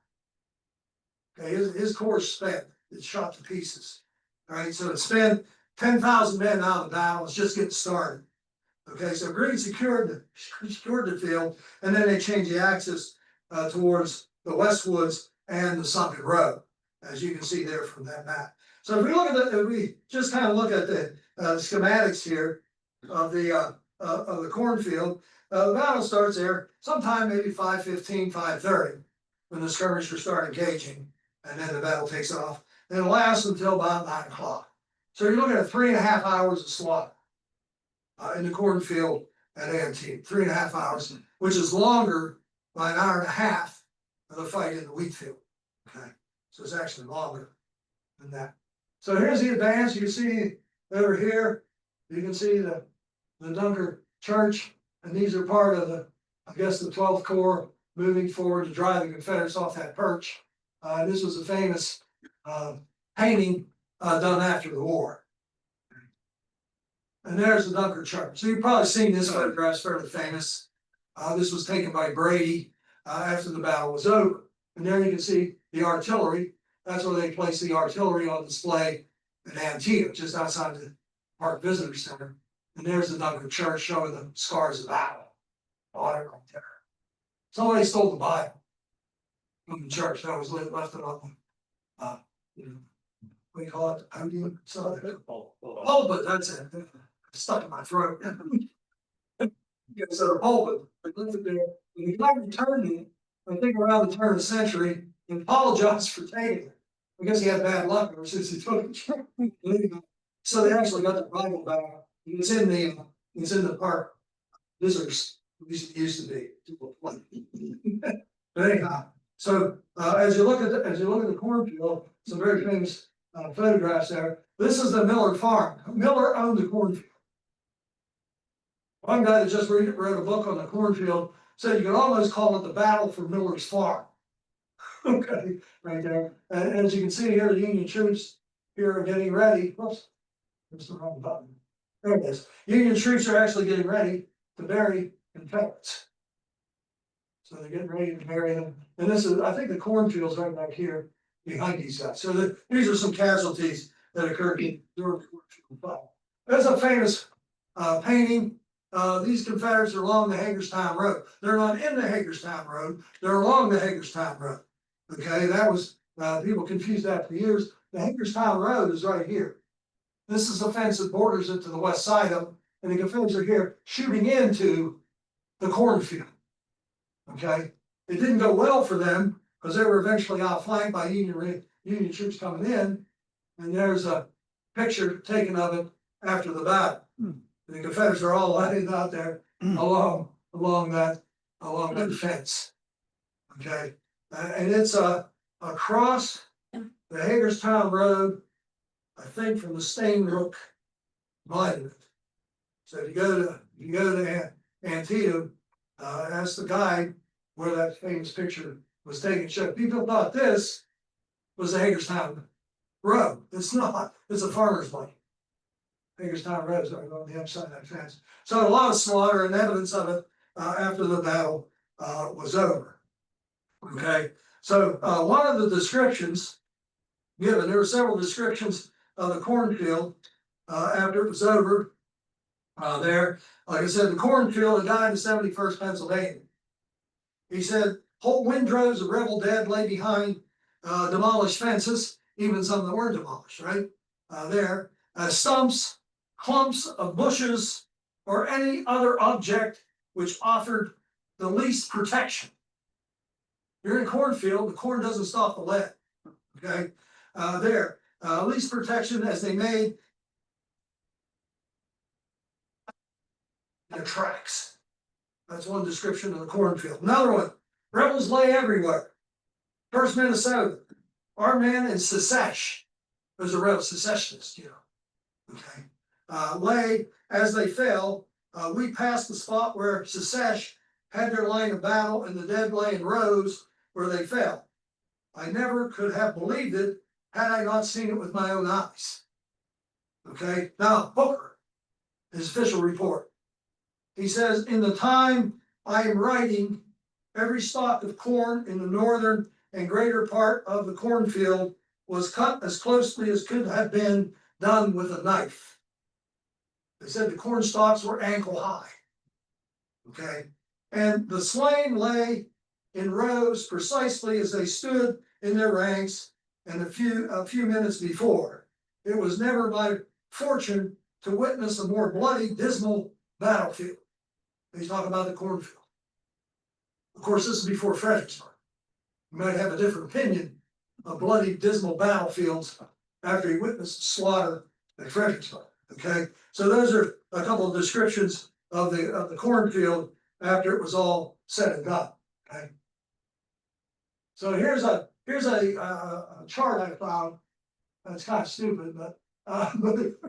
Okay, his corps spent. It's shot to pieces. All right, so it spent 10,000 men out of battle. It's just getting started. Okay, so Greene secured the field, and then they changed the axis towards the Westwoods and the sunken road, as you can see there from that map. So if we just kind of look at the schematics here of the cornfield, the battle starts there sometime maybe 5:15, 5:30, when the skirmishers start engaging, and then the battle takes off. And it lasts until about 9 o'clock. So you're looking at 3.5 hours of slaughter in the cornfield at Antietam, 3.5 hours, which is longer by 1.5 hours of the fight in the Wheatfield. Okay, so it's actually longer than that. So here's the advance. You can see over here, you can see the Dunker Church And these are part of the, I guess, the 12th Corps moving forward to drive the Confederates off that perch. This was a famous painting done after the war. And there's the Dunkirk chart. So you've probably seen this photograph, it's fairly famous. This was taken by Brady after the battle was over. And there you can see the artillery. That's where they placed the artillery on display at Antietam, just outside the Park Visitor Center. And there's the Dunkirk church showing the scars of battle. On it right there. Somebody stole the Bible from the church that was left it on the, what do you call it, podium, so, pulpit, that's it, stuck in my throat. Yeah, so the pulpit, they left it there, and the guy returned it, I think around the turn of the century, and apologized for taking it. I guess he had bad luck ever since he took it. So they actually got the Bible back, it's in the park visitors. Used to be. But anyhow, so as you look at the cornfield, some very famous photographs there. This is the Miller farm. Miller owned the cornfield. One guy that just wrote a book on the cornfield said you could almost call it the battle for Miller's farm. Okay, right there. And as you can see here, the Union troops here are getting ready. Whoops, there's the wrong button. There it is. Union troops are actually getting ready to bury Confederates. So they're getting ready to bury them. And this is, I think the cornfield's right back here behind these guys. So these are some casualties that occurred during the cornfield fight. There's a famous painting. These Confederates are along the Hagerstown Road. They're not in the Hagerstown Road. They're along the Hagerstown Road. Okay, that was, people confused that for years. The Hagerstown Road is right here. This is the fence that borders it to the west side of them. And the Confederates are here shooting into the cornfield. Okay, it didn't go well for them because they were eventually outflanked by Union troops coming in. And there's a picture taken of it after the battle. The Confederates are all lying out there along that fence. Okay, and it's across the Hagerstown Road, I think from the Stainbrook Monument. So if you go to Antietam, ask the guide where that famous picture was taken. So people thought this was the Hagerstown Road. It's not. It's a farmer's lane. Hagerstown Road is right on the other side of that fence. So a lot of slaughter and evidence of it after the battle was over. Okay. So one of the descriptions given, there were several descriptions of the cornfield after it was over. There, like I said, the cornfield, a guy in the 71st Pennsylvania. He said, whole windrows of rebel dead lay behind demolished fences, even some that weren't demolished, right? There, stumps, clumps of bushes, or any other object which offered the least protection. You're in a cornfield, the corn doesn't stop the lead, okay? There, least protection as they made the tracks. That's one description of the cornfield. Another one, rebels lay everywhere. First Minnesota, our man in Secesh, there's a rebel secessionist, you know. Okay. Lay as they fell. We passed the spot where Secesh had their line of battle and the dead lay in rows where they fell. I never could have believed it had I not seen it with my own eyes. Okay. Now, Hooker, his official report. He says, in the time I am writing, every stalk of corn in the northern and greater part of the cornfield was cut as closely as could have been done with a knife. They said the corn stalks were ankle high. Okay. And the slain lay in rows precisely as they stood in their ranks and a few minutes before. It was never my fortune to witness a more bloody, dismal battlefield. He's talking about the cornfield. Of course, this is before Fredericksburg. You might have a different opinion of bloody, dismal battlefields after he witnessed the slaughter at Fredericksburg. Okay, so those are a couple of descriptions of the cornfield after it was all said and done. Okay, so here's a chart I found. That's kind of stupid, but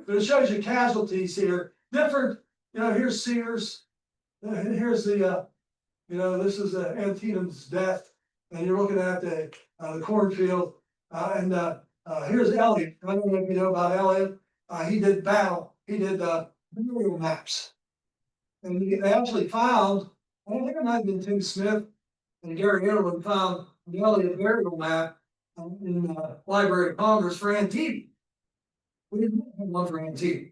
it shows you casualties here. Different, you know. Here's Sears. Here's the, this is Antietam's death, and you're looking at the cornfield, and here's Elliot. I don't know if you know about Elliot. He did burial maps. And they actually found, I think it might have been Tim Smith and Gary Edelman found the Elliott burial map in the Library of Congress for Antietam. We didn't have one for Antietam.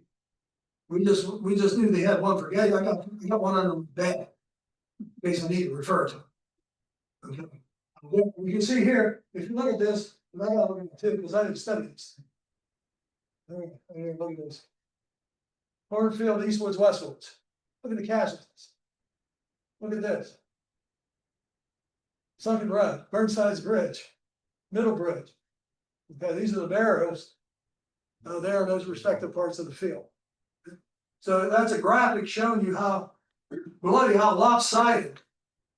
We just knew they had one for Gettysburg. I got one under my bed. In case I need to refer to it. Okay. You can see here, if you look at this, and I gotta look at it too, because I didn't study this. Look at this. Cornfield, Eastwoods, Westwoods. Look at the casualties. Look at this. Sunken Road, Burnside's Bridge, Middle Bridge. Okay, these are the burials there in those respective parts of the field. So that's a graphic showing you how bloody, how lopsided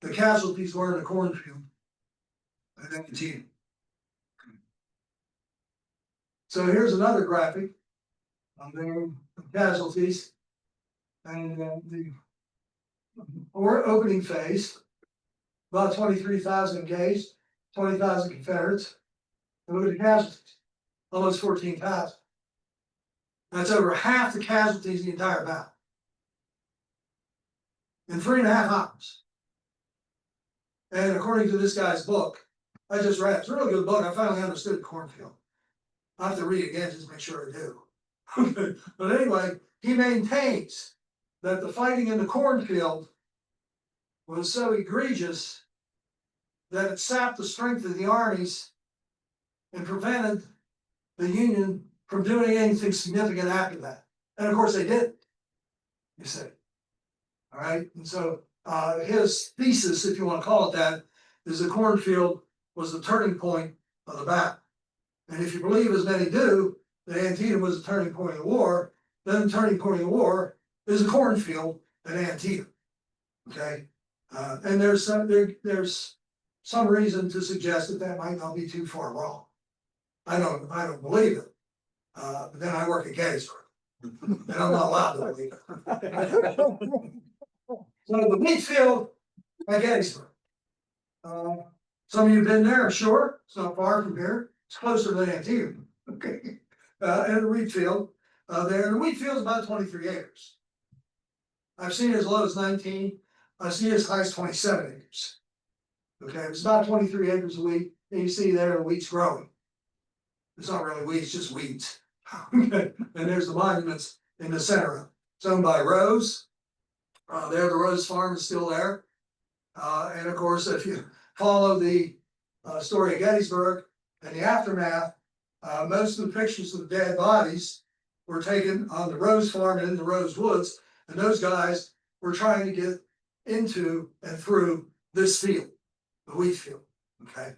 the casualties were in the cornfield. And then continue. So here's another graphic on the casualties and the opening phase. About 23,000 engaged, 20,000 Confederates. And look at the casualties, almost 14,000. That's over half the casualties in the entire battle. In 3.5 hours. And according to this guy's book, I just read it. It's a really good book. I finally understood the cornfield. I have to read it again just to make sure I do. But anyway, he maintains that the fighting in the cornfield was so egregious that it sapped the strength of the armies and prevented the Union from doing anything significant after that. And of course they did, you see. All right, and so his thesis, if you want to call it that, is the cornfield was the turning point of the battle. And if you believe, as many do, that Antietam was the turning point of the war, then the turning point of the war is the cornfield at Antietam. Okay, and there's some reason to suggest that that might not be too far wrong. I don't believe it, but then I work at Gettysburg, and I'm not allowed to believe it. So the Wheatfield at Gettysburg. Some of you have been there, I'm sure. It's not far from here. It's closer than Antietam. Okay, and the Wheatfield there. And the Wheatfield's about 23 acres. I've seen it as low as 19. I've seen it as high as 27 acres. Okay, it's about 23 acres of wheat. And you see there the wheat's growing. It's not really wheat, it's just weeds. Okay, and there's the monuments in the center of it. It's owned by Rose. There, the Rose Farm is still there. And of course, if you follow the story of Gettysburg and the aftermath, most of the pictures of the dead bodies were taken on the Rose Farm and in the Rose Woods, and those guys were trying to get into and through this field, the Wheatfield. Okay,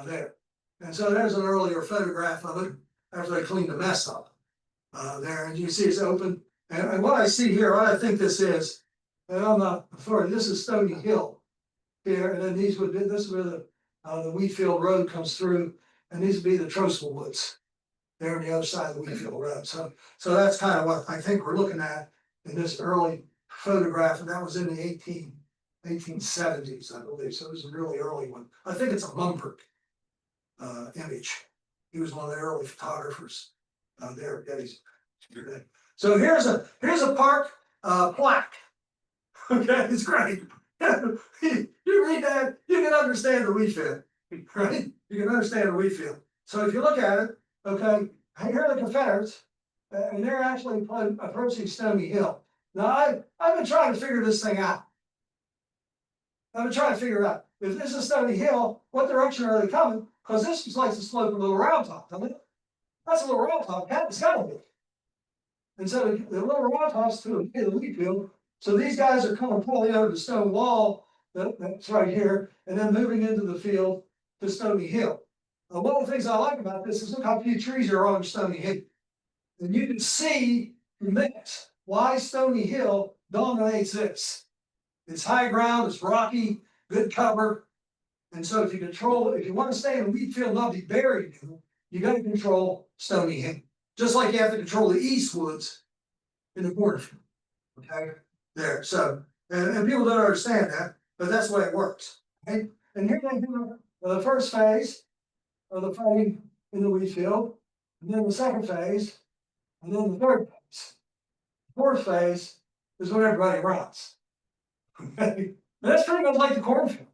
there. And so there's an earlier photograph of it after they cleaned the mess up there, and you see it's open. And what I see here, what I think this is, and I'm not authority, this is Stony Hill here, and then this is where the Wheatfield Road comes through, and these would be the Trosville Woods there on the other side of the Wheatfield Road. So that's kind of what I think we're looking at in this early photograph, and that was in the 1870s, I believe. So it was a really early one. I think it's a Mumford image. He was one of the early photographers there at Gettysburg. So here's a park plaque. Okay, it's great. You read that, you can understand the Wheatfield, right? You can understand the Wheatfield. So if you look at it, okay, here are the Confederates, and they're actually approaching Stony Hill. Now I've been trying to figure this thing out. I've been trying to figure out if this is Stony Hill, what direction are they coming? Because this is like the slope of a little round top, doesn't it? That's a little round top. It's gotta be. And so the little round top's to the Wheatfield. So these guys are coming probably over the stone wall that's right here, and then moving into the field to Stony Hill. One of the things I like about this is look how few trees are on Stony Hill. And you can see from this why Stony Hill dominates this. It's high ground, it's rocky, good cover. And so if you want to stay in Wheatfield and not be buried, you got to control Stony Hill. Just like you have to control the East Woods in the cornfield. Okay, there. So And people don't understand that, but that's the way it works, okay? And here they do the first phase of the fighting in the Wheatfield, and then the second phase, and then the third phase. Fourth phase is when everybody runs. Okay, and that's pretty much like the cornfield.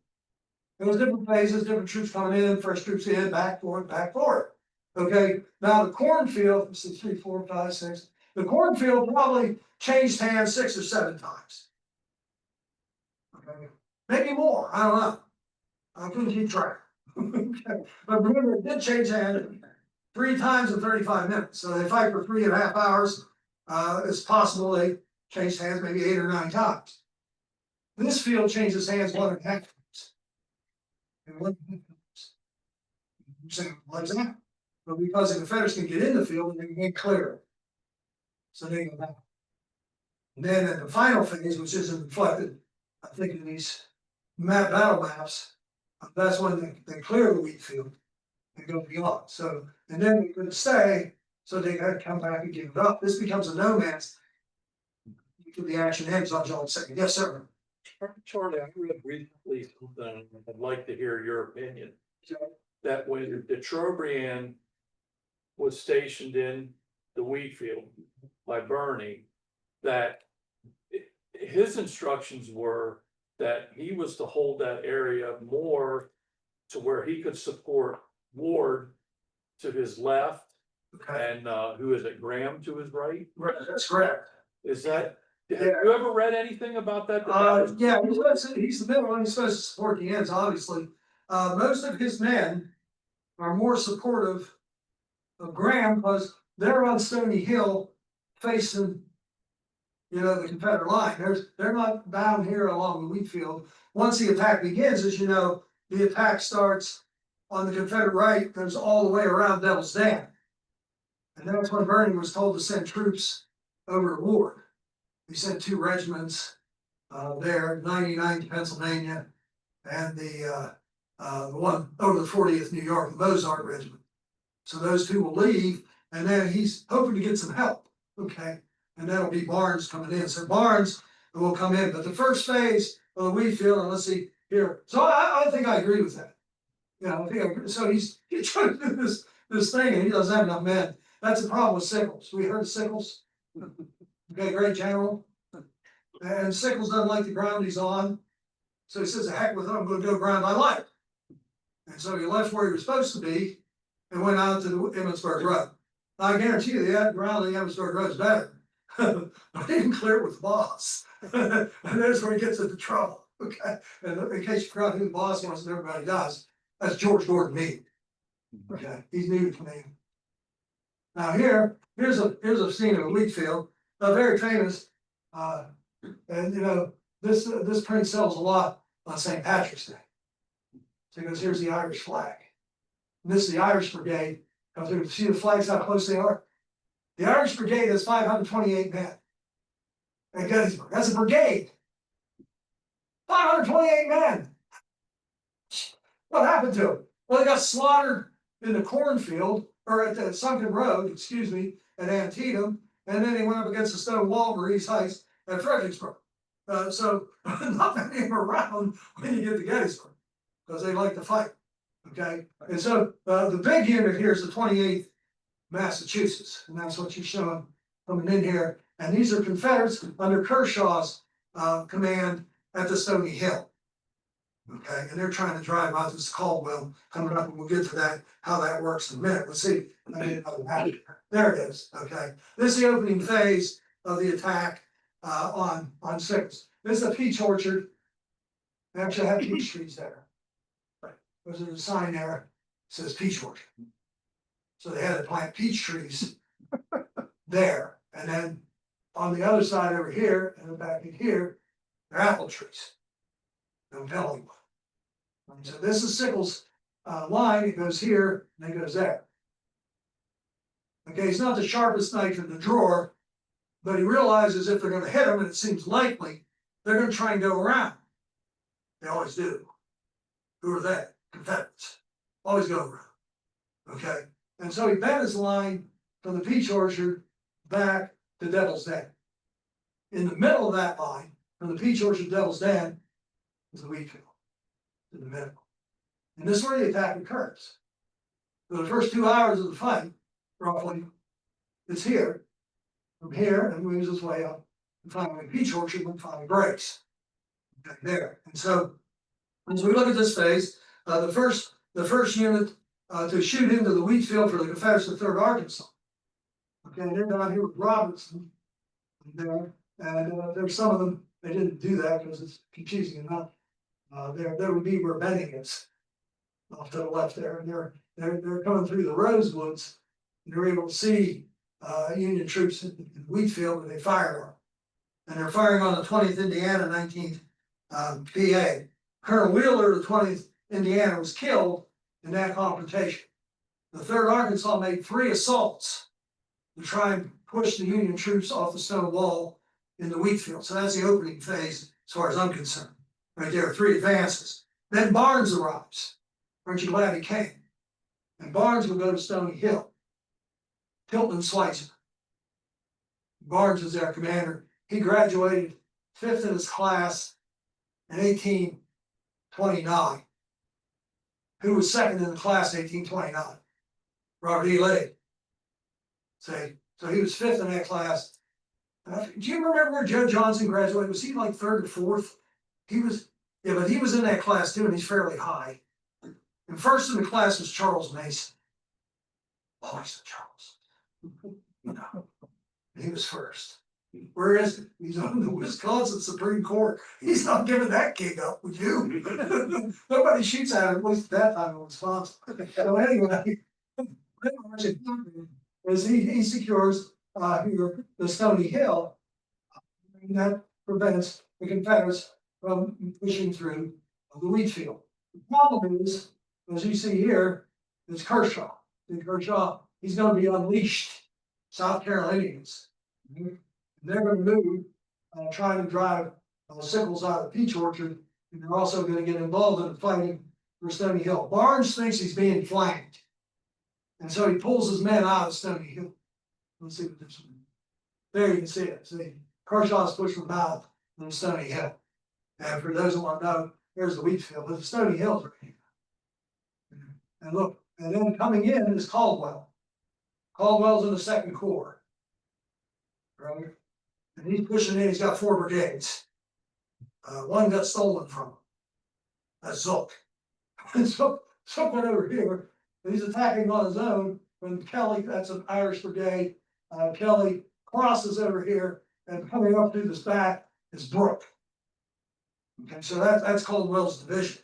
There was different phases, different troops coming in, first troops in, back forward, back forward. Okay, now the cornfield, let's see, 3, 4, 5, 6. The cornfield probably changed hands 6 or 7 times. Okay, maybe more, I don't know. I couldn't keep track. Okay. But remember, it did change hands 3 times in 35 minutes. So they fight for 3.5 hours. It's possible they changed hands maybe 8 or 9 times. This field changes hands 1.5 times. And 1.5 times. You say, what is that? But because the Confederates can get in the field and they can get clear. So they go back. And then at the final phase, which isn't reflected, I think in these battle maps, that's when they clear the Wheatfield and go beyond. So, and then they could stay, so they had to come back and give it up. This becomes a no man's. The action ends on July 2nd. Yes, sir. Charlie, I read recently something, I'd like to hear your opinion. That when de Trobriand was stationed in the Wheatfield by Bernie, that his instructions were that he was to hold that area more to where he could support Ward to his left, Okay. and who is it, Graham to his right? Right, that's correct. Is that, have Yeah. you ever read anything about that? Yeah, he's the middle one. He's supposed to support the ends, obviously. Most of his men are more supportive of Graham because they're on Stony Hill facing, the Confederate line. They're not down here along the Wheatfield. Once the attack begins, as you know, the attack starts on the Confederate right, goes all the way around Devil's Dam. And that's when Bernie was told to send troops over to Ward. He sent 2 regiments there, 99th Pennsylvania, and the one over the 40th New York, the Mozart Regiment. So those 2 will leave, and then he's hoping to get some help. Okay, and that'll be Barnes coming in. So Barnes will come in, but the first phase of the Wheatfield, and let's see here. So I think I agree with that. Yeah, I think I agree. So he's trying to do this thing, and he doesn't have enough men. That's the problem with Sickles. We heard of Sickles. Okay, great general. And Sickles doesn't like the ground he's on. So he says, the heck with it, I'm gonna go ground I like. And so he left where he was supposed to be and went out to the Emmitsburg Road. Now, I guarantee you the ground of the Emmitsburg Road is better. But he didn't clear it with the boss. And there's where he gets into trouble. Okay. And in case you forgot who the boss was, and everybody does, that's George Gordon Meade. Okay, he's new to command. Now here's a scene of a Wheatfield, very famous. And this print sells a lot on St. Patrick's Day. So he goes, here's the Irish flag. And this is the Irish Brigade. See the flags, how close they are? The Irish Brigade has 528 men at Gettysburg. That's a brigade. 528 men. What happened to them? Well, they got slaughtered in the cornfield, or at the Sunken Road, excuse me, at Antietam, and then they went up against the stone wall of East Heights at Fredericksburg. So not many of them around when you get to Gettysburg, because they like to fight. Okay, and so the big unit here is the 28th Massachusetts, and that's what you're showing coming in here. And these are Confederates under Kershaw's command at the Stony Hill. Okay, and they're trying to drive out this Caldwell coming up, and we'll get to that, how that works in a minute. Let's see. There it is. Okay, this is the opening phase of the attack on Sickles. This is a peach orchard. They actually have peach trees there. There's a sign there that says peach orchard. So they had to plant peach trees there, and then on the other side over here, and back in here, they're apple trees. No telling one. So this is Sickles' line. It goes here and it goes there. Okay, he's not the sharpest knife in the drawer, but he realizes if they're going to hit him, and it seems likely, they're going to try and go around. They always do. Who are they? Confederates. Always go around. Okay, and so he bent his line from the peach orchard back to Devil's Den. In the middle of that line, from the Peach Orchard Devil's Den is the Wheatfield in the middle. And this is where the attack occurs. For the first 2 hours of the fight, roughly, it's here, from here, and moves its way up. And finally, Peach Orchard, and finally breaks. Okay, there. And so, as we look at this phase, the first unit to shoot into the Wheatfield for the Confederates, the 3rd Arkansas. Okay, they're down here with Robinson. There, and there's some of them, they didn't do that because it's confusing enough. There would be where Benning is off to the left there, and they're coming through the Rosewoods, and they're able to see Union troops in Wheatfield, and they fire on them. And they're firing on the 20th Indiana, 19th PA. Colonel Wheeler, the 20th Indiana, was killed in that confrontation. The 3rd Arkansas made 3 assaults to try and push the Union troops off the stone wall in the Wheatfield. So that's the opening phase, as far as I'm concerned. Right there, 3 advances. Then Barnes arrives. Aren't you glad he came? And Barnes will go to Stony Hill. Tilton Schweitzer. Barnes is their commander. He graduated 5th in his class in 1829. Who was 2nd in the class in 1829? Robert E. Lee. So he was 5th in that class. Do you remember where Joe Johnson graduated? Was he like 3rd or 4th? He was, yeah, but he was in that class too, and he's fairly high. And 1st in the class was Charles Mason. Always Charles. He was 1st. Where is he? He's on the Wisconsin Supreme Court. He's not giving that gig up, would you? Nobody shoots at him, at least at that time in Wisconsin. So anyway, as he secures here the Stony Hill, and that prevents the Confederates from pushing through the Wheatfield. The problem is, as you see here, is Kershaw. And Kershaw, he's going to be unleashed. South Carolinians. And they're going to move, trying to drive Sickles out of the Peach Orchard, and they're also going to get involved in the fighting for Stony Hill. Barnes thinks he's being flanked, and so he pulls his men out of Stony Hill. Let's see what this one. There you can see it. See, Kershaw's pushing them out of Stony Hill. And for those who want to know, there's the Wheatfield, but the Stony Hill's right here. And look, and then coming in is Caldwell. Caldwell's in the 2nd Corps. Right? And he's pushing in, he's got 4 brigades. One got stolen from him. That's Zook. And so Zook went over here, and he's attacking on his own when Kelly, that's an Irish brigade, Kelly crosses over here, and coming up through this back is Brooke. Okay, so that's Caldwell's division.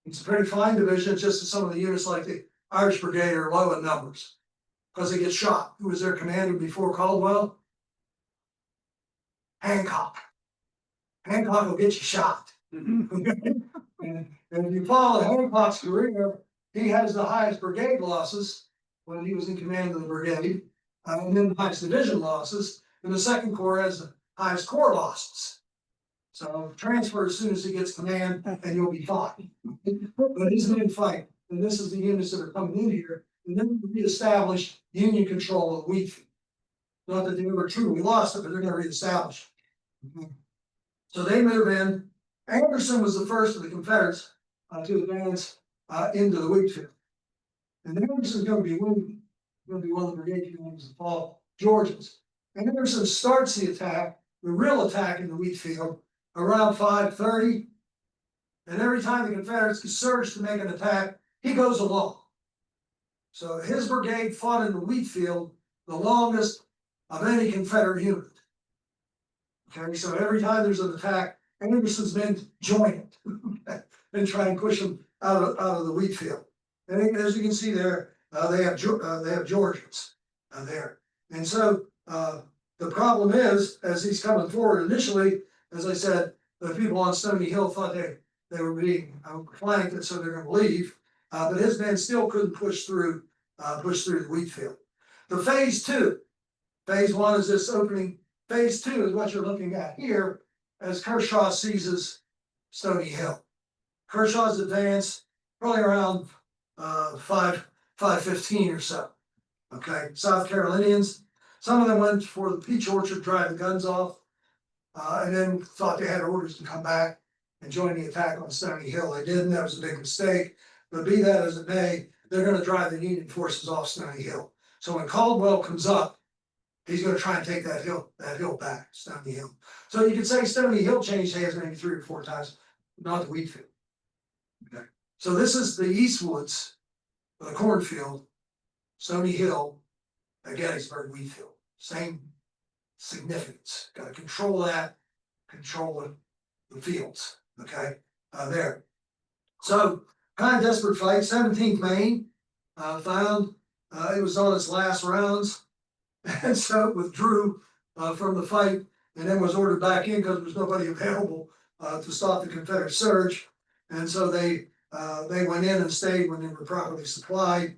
It's a pretty fine division, it's just that some of the units like the Irish brigade are low in numbers because they get shot. Who was their commander before Caldwell? Hancock. Hancock will get you shot. And if you follow Hancock's career, he has the highest brigade losses when he was in command of the brigade, and then the highest division losses, and the 2nd Corps has the highest corps losses. So transfer as soon as he gets command, and you'll be fine. But he's going to fight, and this is the units that are coming in here, and then we reestablish Union control of Wheatfield. Not that they ever truly lost it, but they're going to reestablish it. So they move in. Anderson was the first of the Confederates to advance into the Wheatfield. And Anderson's going to be one of the brigade commanders of Paul George's. And Anderson starts the attack, the real attack in the Wheatfield, around 5:30. And every time the Confederates surge to make an attack, he goes along. So his brigade fought in the Wheatfield the longest of any Confederate unit. Okay, so every time there's an attack, Anderson's men join it and try and push them out of the Wheatfield. And as you can see there, they have Georgians there. And so the problem is, as he's coming forward initially, as I said, the people on Stony Hill thought they were being flanked, and so they're going to leave. But his men still couldn't push through the Wheatfield. The phase 2, phase 1 is this opening. Phase 2 is what you're looking at here as Kershaw seizes Stony Hill. Kershaw's advance probably around 5:15 or so. Okay, South Carolinians. Some of them went for the Peach Orchard, drive the guns off. and then thought they had orders to come back and join the attack on Stony Hill. They didn't, that was a big mistake. But be that as it may, they're gonna drive the Union forces off Stony Hill. So when Caldwell comes up, he's gonna try and take that hill back, Stony Hill. So you could say Stony Hill changed hands maybe 3 or 4 times, not the Wheatfield. Okay, so this is the Eastwoods, the Cornfield, Stony Hill, at Gettysburg, Wheatfield, same significance. Got to control that, control the fields. Okay, there. So kind of desperate fight. 17th Maine found it was on its last rounds, and so it withdrew from the fight, and then was ordered back in because there was nobody available to stop the Confederate surge, and so they went in and stayed when they were properly supplied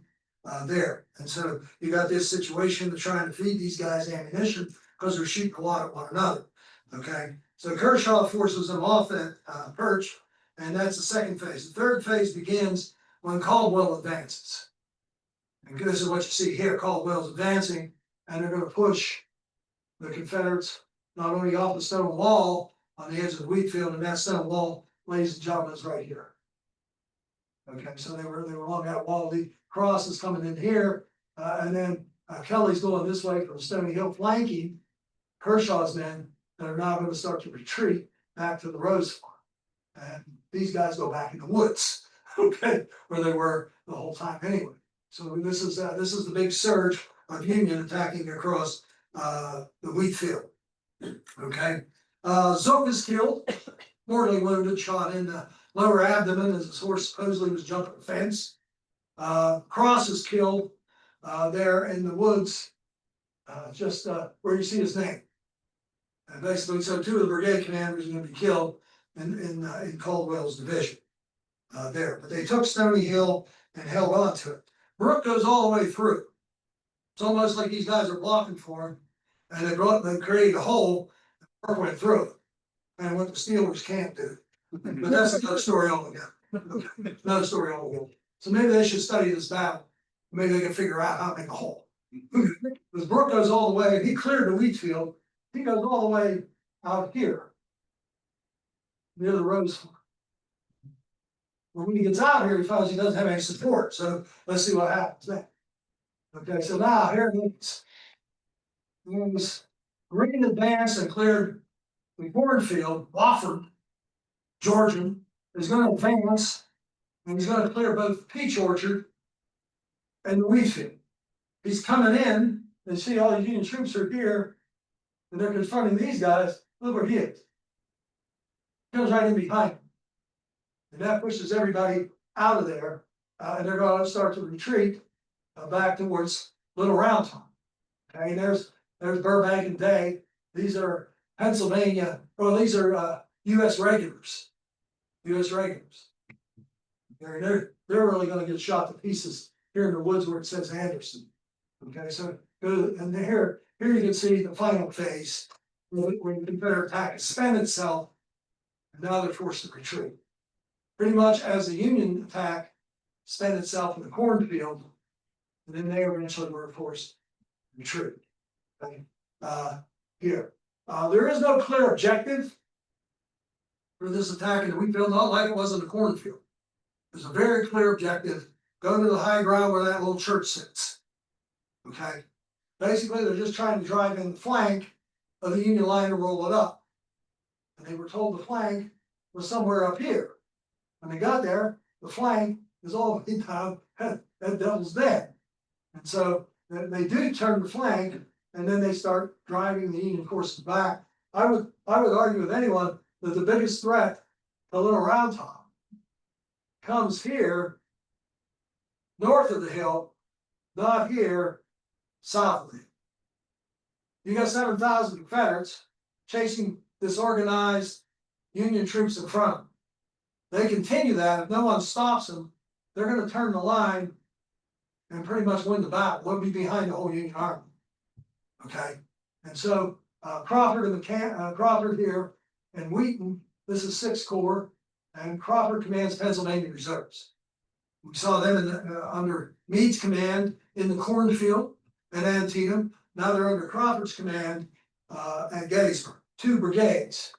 there. And so you got this situation of trying to feed these guys ammunition because they're shooting a lot at one another. Okay, so Kershaw forces them off that perch, and that's the second phase. The third phase begins when Caldwell advances. And this is what you see here. Caldwell's advancing, and they're going to push the Confederates not only off the stone wall on the edge of the Wheatfield, and that stone wall, ladies and gentlemen, is right here. Okay, so they were along that wall. The cross is coming in here, and then Kelly's going this way from Stony Hill, flanking Kershaw's men that are now going to start to retreat back to the Rose Farm. And these guys go back in the woods, okay, where they were the whole time anyway. So this is the big surge of Union attacking across the Wheatfield. Okay, Zook is killed, mortally wounded, shot in the lower abdomen as his horse supposedly was jumping a fence. Cross is killed there in the woods, just where you see his name. And basically, so 2 of the brigade commanders are going to be killed in Caldwell's division there. But they took Stony Hill and held on to it. Brooke goes all the way through. It's almost like these guys are blocking for him, and they created a hole, and Brooke went through it. And what the Steelers can't do. But that's another story altogether. Another story altogether. So maybe they should study this battle. Maybe they can figure out how to make a hole. Because Brooke goes all the way, he cleared the Wheatfield, he goes all the way out here, near the Rose Farm. Well, when he gets out here, he finds he doesn't have any support. So let's see what happens then. Okay, so now here it is. Green advanced and cleared the Cornfield. Wofford, Georgian, is going to advance, and he's going to clear both Peach Orchard and the Wheatfield. He's coming in, and see all the Union troops are here, and they're confronting these guys. Look where he is. Comes right in behind him. And that pushes everybody out of there, and they're going to start to retreat back towards Little Round Top. Okay, and there's Burbank and Day. These are Pennsylvania, well, these are US regulars. US regulars. They're really going to get shot to pieces here in the woods where it says Anderson. Okay, so and here you can see the final phase where the Confederate attack has spent itself, and now they're forced to retreat. Pretty much as the Union attack spent itself in the Cornfield, and then they eventually were forced to retreat. Okay, here. There is no clear objective for this attack in the Wheatfield, not like it was in the Cornfield. There's a very clear objective: go to the high ground where that little church sits. Okay, basically they're just trying to drive in the flank of the Union line and roll it up. And they were told the flank was somewhere up here. When they got there, the flank is all the way down at Devil's Den. And so they do turn the flank, and then they start driving the Union forces back. I would argue with anyone that the biggest threat to Little Round Top comes here, north of the hill, not here, south of the hill. You got 7,000 Confederates chasing disorganized Union troops in front of them. They continue that. If no one stops them, they're going to turn the line and pretty much win the battle. They'll be behind the whole Union Army. Okay, and so Crawford and Crawford here and Wheaton. This is 6th Corps, and Crawford commands Pennsylvania Reserves. We saw them under Meade's command in the Cornfield and Antietam. Now they're under Crawford's command at Gettysburg. 2 brigades.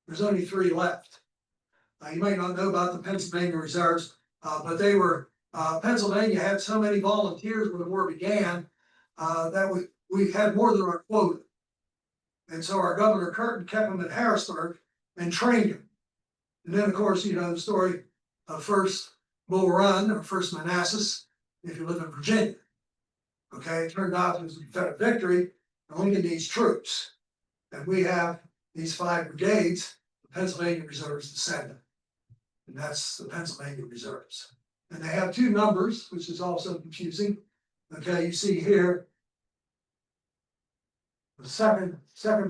There's only 3 left. You might not know about the Pennsylvania Reserves, but they were, Pennsylvania had so many volunteers when the war began, that we had more than our quota. And so our Governor Curtin kept them at Harrisburg and trained them. And then, of course, you know the story of first Bull Run or first Manassas, if you live in Virginia. Okay, it turned out it was a Confederate victory, and Lincoln needs troops. And we have these 5 brigades, the Pennsylvania Reserves, the 2nd. And that's the Pennsylvania Reserves. And they have 2 numbers, which is also confusing. Okay, you see here the second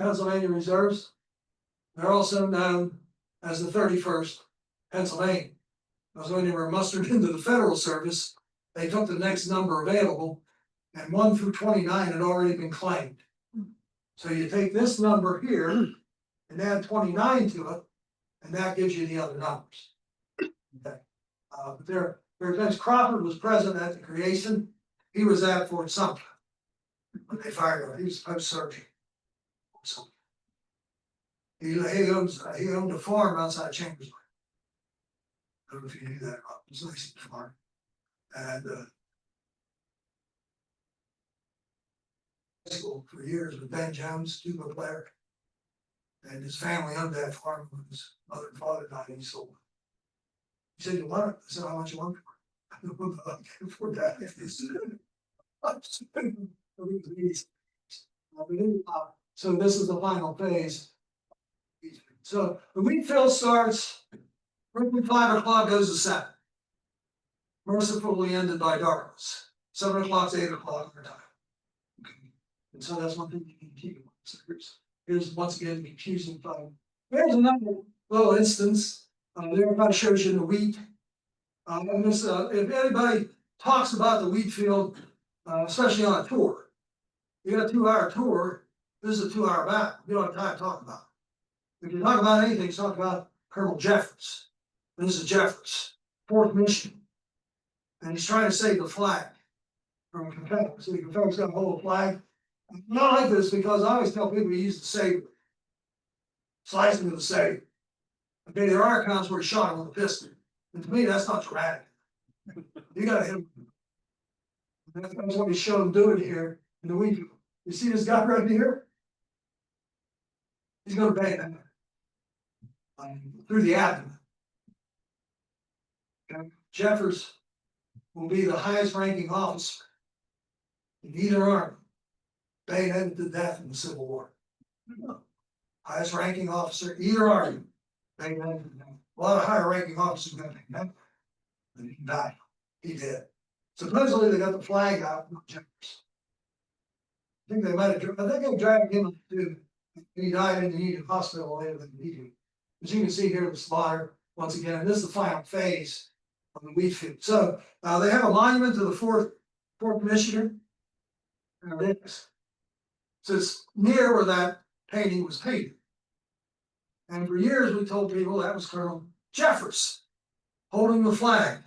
Pennsylvania Reserves. They're also known as the 31st Pennsylvania. Because when they were mustered into the federal service, they took the next number available, and 1 through 29 had already been claimed. So you take this number here and add 29 to it, and that gives you the other numbers. Okay. But there's Crawford was present at the creation. He was at Fort Sumter when they fired him. He was post-surgeon. He owned a farm outside Chambersburg. I don't know if you knew that. It was a nice farm. And school for years with Ben Jones, tuba player. And his family owned that farm when his mother and father died, and he sold it. He said, "You want it?" I said, "How much you want for it?" I don't know if I can afford that. So this is the final phase. So the Wheatfield starts, roughly 5 o'clock goes to 7. Mercifully ended by darkness. 7 o'clock to 8 o'clock our time. Okay. And so that's one thing you can keep in mind. So here's once again the confusing thing. Here's another little instance. There kind of shows you the wheat. And this, if anybody talks about the Wheatfield, especially on a tour, you got a 2-hour tour. This is a 2-hour battle. You don't have time to talk about it. If you talk about anything, talk about Colonel Jeffers. This is Jeffers, 4th Michigan. And he's trying to save the flag from Confederates. So the Confederates got a hold of the flag. I don't like this because I always tell people you use the saber. Slice him with the saber. Okay, there are accounts where he shot him with a pistol. And to me, that's not dramatic. You gotta hit him. That's what we showed him doing here in the Wheatfield. You see this guy right here? He's gonna bang him through the abdomen. Okay. Jeffers will be the highest ranking officer in either army, bayoneted to death in the Civil War. Highest ranking officer, either army, bayoneted to death. A lot of higher ranking officers got bayoneted, but he died. He did. Supposedly they got the flag out, not Jeffers. I think they might have. I think they dragged him to. He died in the Union Hospital later than the Union. As you can see here, the slaughter once again, and this is the final phase of the Wheatfield. So they have a monument to the fourth Michigan. There it is. So it's near where that painting was painted. And for years we told people that was Colonel Jeffers holding the flag.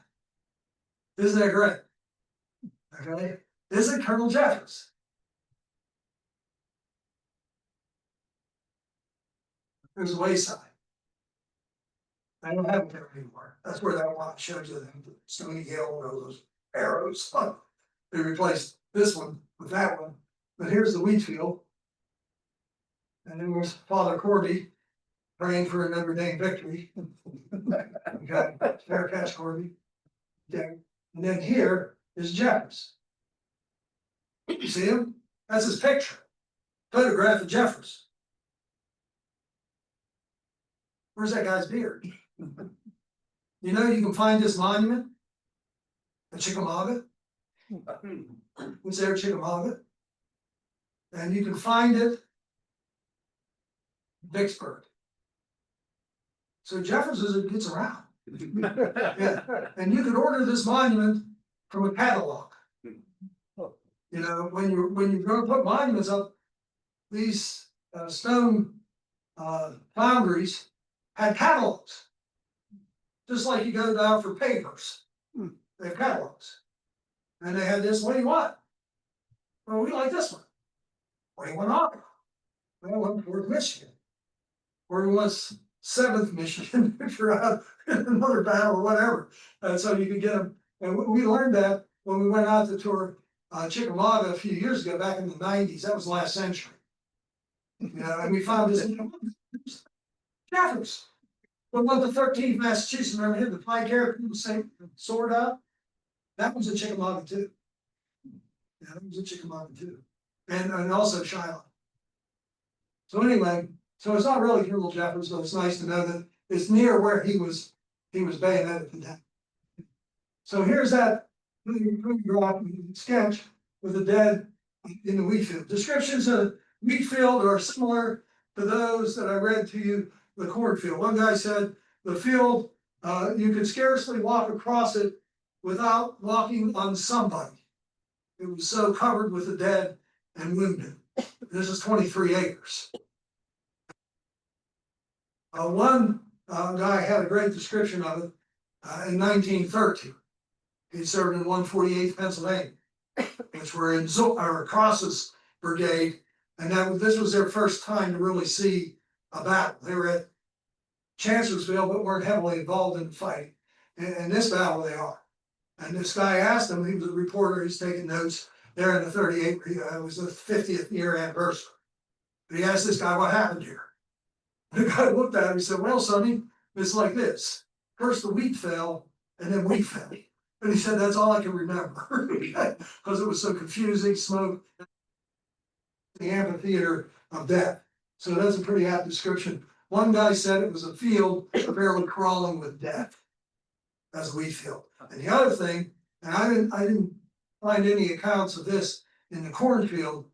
Isn't that great? Okay, is it Colonel Jeffers? There's a wayside. I don't have it there anymore. That's where that one showed you the Stony Hill and all those arrows. They replaced this one with that one. But here's the Wheatfield. And then there's Father Corby praying for a Notre Dame victory. Okay, fair catch, Corby. Okay. And then here is Jeffers. You see him? That's his picture. Photograph of Jeffers. Where's that guy's beard? You know, you can find this monument at Chickamauga. It's there at Chickamauga. And you can find it in Vicksburg. So Jeffers gets around. Yeah. And you could order this monument from a catalog. You know, when you're going to put monuments up, these stone foundries had catalogs. Just like you go down for papers. They have catalogs. And they had this, what do you want? Well, we like this one. What do you want on? Well, 4th Michigan. or once 7th Michigan throughout another battle or whatever. And so you could get them, and we learned that when we went out to tour Chickamauga a few years ago, back in the 90s. That was last century. You know, and we found this Jeffers. When went to 13th Massachusetts, remember him, the Pike Air, people say sword up. That was a Chickamauga too. Yeah, that was a Chickamauga too. And also Shiloh. So anyway, so it's not really Colonel Jeffers, but it's nice to know that it's near where he was bayoneted to death. So here's that sketch with the dead in the Wheatfield. Descriptions of Wheatfield are similar to those that I read to you, the cornfield. One guy said the field, you could scarcely walk across it without walking on somebody. It was so covered with the dead and wounded. This is 23 acres. One guy had a great description of it in 1913. He served in 148th Pennsylvania, which were in Cross's brigade, and this was their first time to really see a battle. They were at Chancellorsville, but weren't heavily involved in the fight. In this battle, they are. And this guy asked him, he was a reporter, he's taking notes there in the 38, it was the 50th year anniversary. But he asked this guy, what happened here? The guy looked at him, he said, well, Sonny, it's like this. First the wheat fell, and then we fell. And he said, that's all I can remember, because it was so confusing, smoke, the amphitheater of death. So that's a pretty apt description. One guy said it was a field barely crawling with death. That's Wheatfield. And the other thing, and I didn't find any accounts of this in the cornfield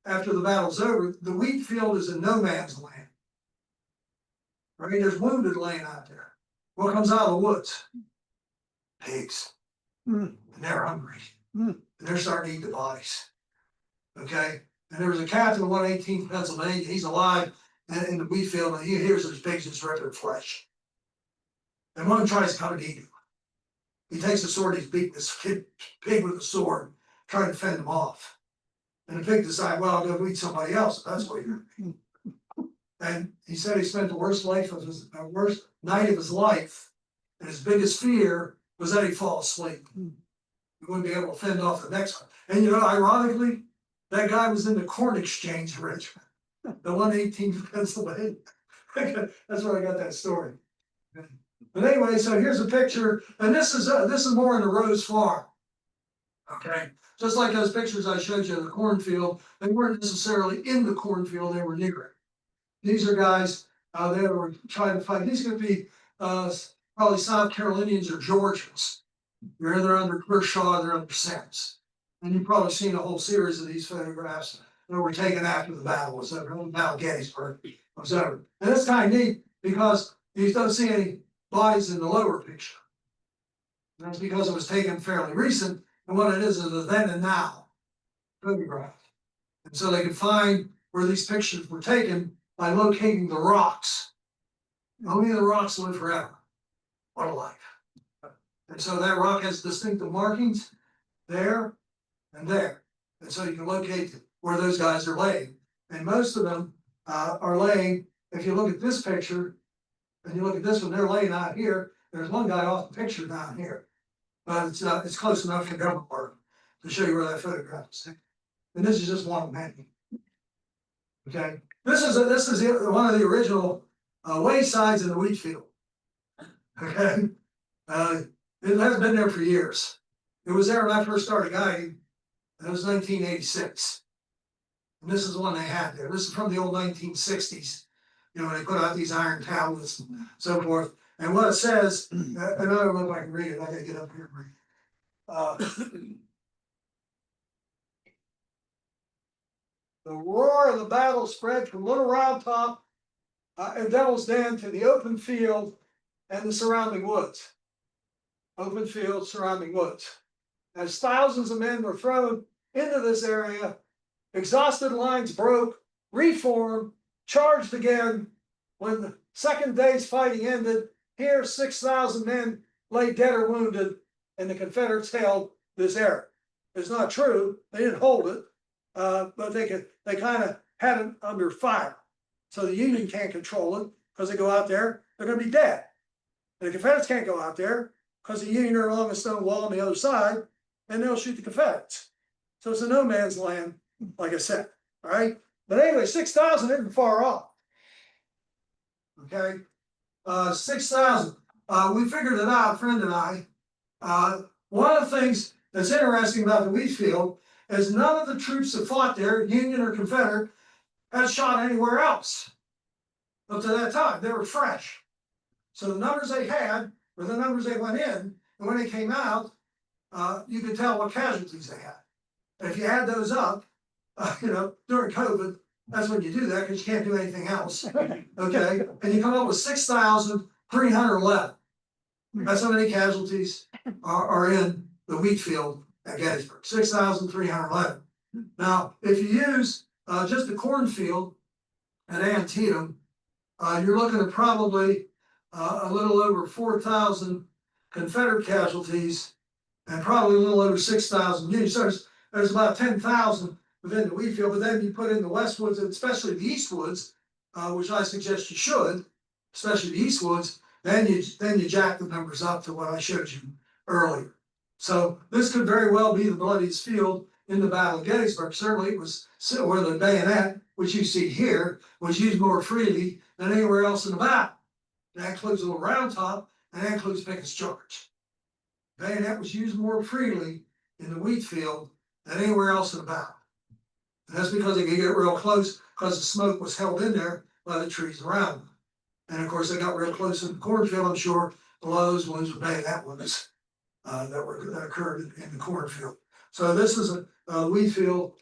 after the battle's over. The wheat field is in no man's land. Right? There's wounded laying out there. What comes out of the woods? Pigs. And they're hungry. And they're starting to eat the bodies. Okay? And there was a captain of 118th Pennsylvania. He's alive in the wheat field, and he hears those pigs just ripping flesh. And one tries to come and eat him. He takes a sword, he's beating this pig with a sword, trying to fend him off. And the pig decides, well, I'll go eat somebody else. That's what you're doing. And he said he spent the worst night of his life, and his biggest fear was that he'd fall asleep. He wouldn't be able to fend off the next one. And you know, ironically, that guy was in the Corn Exchange Regiment, the 118th Pennsylvania. That's where I got that story. But anyway, so here's a picture, and this is more in the Rose Farm. Okay, just like those pictures I showed you of the cornfield, they weren't necessarily in the cornfield; they were near it. These are guys that were trying to fight. These could be probably South Carolinians or Georgians. They're under Kershaw, they're under Sims. And you've probably seen a whole series of these photographs that were taken after the battle was over. The Battle of Gettysburg was over. And it's kind of neat because you don't see any bodies in the lower picture. And that's because it was taken fairly recent, and what it is a then and now photograph. And so they could find where these pictures were taken by locating the rocks. Only the rocks live forever. What a life. And so that rock has distinctive markings there and there. And so you can locate where those guys are laying. And most of them are laying, if you look at this picture, and you look at this one, they're laying out here. There's one guy off the picture down here. But it's close enough for government work to show you where that photograph is taken. And this is just one of many. Okay. This is one of the original waysides in the Wheatfield. Okay. It has been there for years. It was there when I first started guiding. It was 1986. And this is the one they had there. This is from the old 1960s. You know, they put out these iron tablets and so forth. And what it says, and I don't know if I can read it. I gotta get up here and read it. The roar of the battle spread from Little Round Top and Devil's Den to the open field and the surrounding woods. Open field, surrounding woods. As thousands of men were thrown into this area, exhausted lines broke, reformed, charged again. When the second day's fighting ended, here 6,000 men lay dead or wounded, and the Confederates held this area. It's not true; they didn't hold it, but they kind of had it under fire. So the Union can't control it, because they go out there, they're gonna be dead. And the Confederates can't go out there, because the Union are along a stone wall on the other side, and they'll shoot the Confederates. So it's a no man's land, like I said, all right? But anyway, 6,000 isn't far off. Okay, 6,000, we figured it out, a friend and I. One of the things that's interesting about the Wheatfield is none of the troops that fought there, Union or Confederate, had shot anywhere else up to that time. They were fresh. So the numbers they had were the numbers they went in, and when they came out, you could tell what casualties they had. And if you add those up, during COVID, that's when you do that, because you can't do anything else. Okay, and you come up with 6,311. That's how many casualties are in the Wheatfield at Gettysburg, 6,311. Now, if you use just the Cornfield at Antietam, you're looking at probably a little over 4,000 Confederate casualties and probably a little over 6,000 Union. So there's about 10,000 within the Wheatfield, but then you put in the Westwoods, and especially the Eastwoods, which I suggest you should, especially the Eastwoods, then you jack the numbers up to what I showed you earlier. So this could very well be the bloodiest field in the Battle of Gettysburg. Certainly it was where the bayonet, which you see here, was used more freely than anywhere else in the battle. That includes a little round top, and that includes Pickett's charge. Bayonet was used more freely in the Wheatfield than anywhere else in the battle. And that's because they could get real close, because the smoke was held in there by the trees around them. And of course, they got real close in the Cornfield, I'm sure. A lot of those ones were bayonet ones that occurred in the Cornfield. So this is a Wheatfield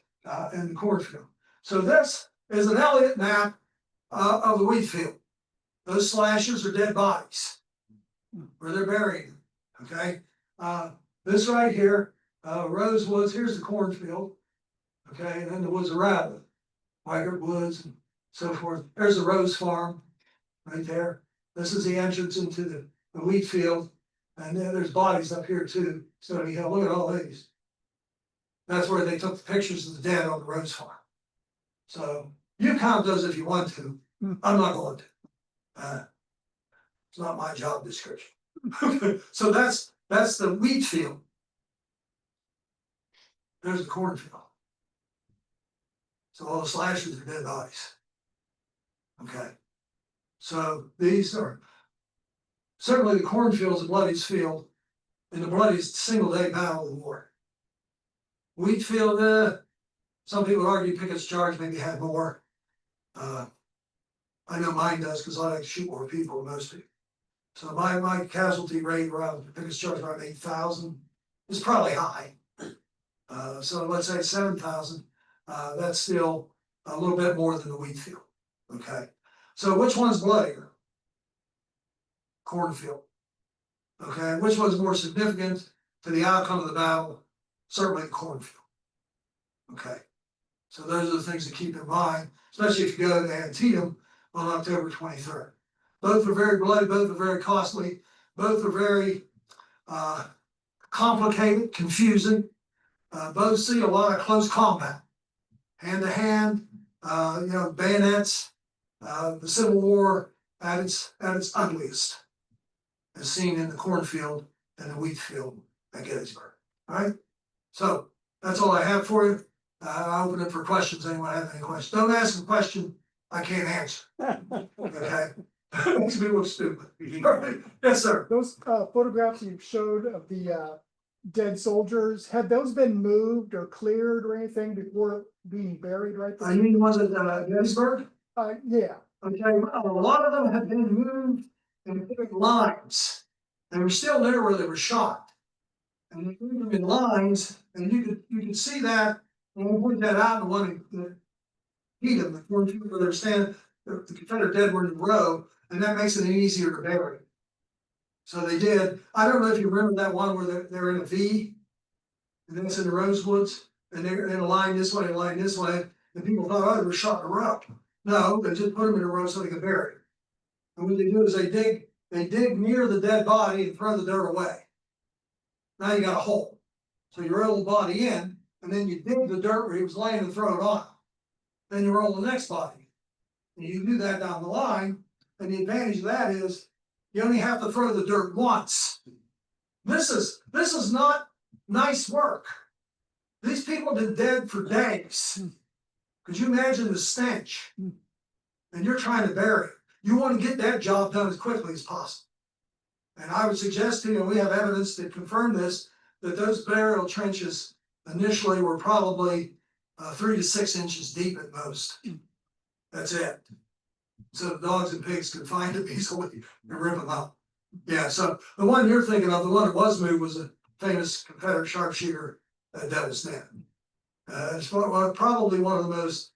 in the Cornfield. So this is an Elliott map of the Wheatfield. Those slashes are dead bodies where they're buried. Okay, this right here, Rosewoods. Here's the Cornfield. Okay, and then the woods around it, Wygert Woods and so forth. There's the Rose Farm right there. This is the entrance into the Wheatfield, and then there's bodies up here too. So you look at all these. That's where they took the pictures of the dead on the Rose Farm. So you count those if you want to. I'm not going to. It's not my job description. So that's the Wheatfield. There's the Cornfield. So all the slashes are dead bodies. Okay. So these are certainly the Cornfield's the bloodiest field in the bloodiest single day battle of the war. Wheatfield, some people would argue Pickett's charge maybe had more. I know mine does, because I like to shoot more people than most people. So my casualty rate around Pickett's charge around 8,000 is probably high. So let's say 7,000. That's still a little bit more than the Wheatfield. Okay. So which one's bloodier? Cornfield. Okay. Which one's more significant to the outcome of the battle? Certainly the Cornfield. Okay. So those are the things to keep in mind, especially if you go to Antietam on October 23rd. Both are very bloody, both are very costly, both are very complicated, confusing. Both see a lot of close combat, hand to hand, bayonets. The Civil War at its ugliest, as seen in the Cornfield and the Wheatfield at Gettysburg. All right, so that's all I have for you. I open it for questions. Anyone have any questions? Don't ask a question I can't answer. Okay, makes me look stupid. Yes, sir. Those photographs you showed of the dead soldiers, had those been moved or cleared or anything before being buried right there? You mean the ones at Gettysburg? Yeah. Okay, a lot of them have been moved in big lines. They were still there where they were shot. And they moved them in lines, and you could see that, and we point that out in the one that beat them, the Cornfield where they're standing, the Confederate dead were in a row, and that makes it easier to bury. So they did. I don't know if you remember that one where they're in a V, and then it's in the Rosewoods, and they're in a line this way, and people thought, oh, they were shot in a row. No, they just put them in a row so they could bury them. And what they do is they dig near the dead body and throw the dirt away. Now you got a hole. So you roll the body in, and then you dig the dirt where he was laying and throw it on. Then you roll the next body. And you do that down the line, and the advantage of that is you only have to throw the dirt once. This is not nice work. These people have been dead for days. Could you imagine the stench? And you're trying to bury it. You want to get that job done as quickly as possible. And I would suggest to you, and we have evidence to confirm this, that those burial trenches initially were probably 3 to 6 inches deep at most. That's it. So the dogs and pigs could find them easily and rip them out. Yeah, so the one you're thinking of, the one that was moved, was a famous Confederate sharpshooter at Devil's Den. It's probably one of the most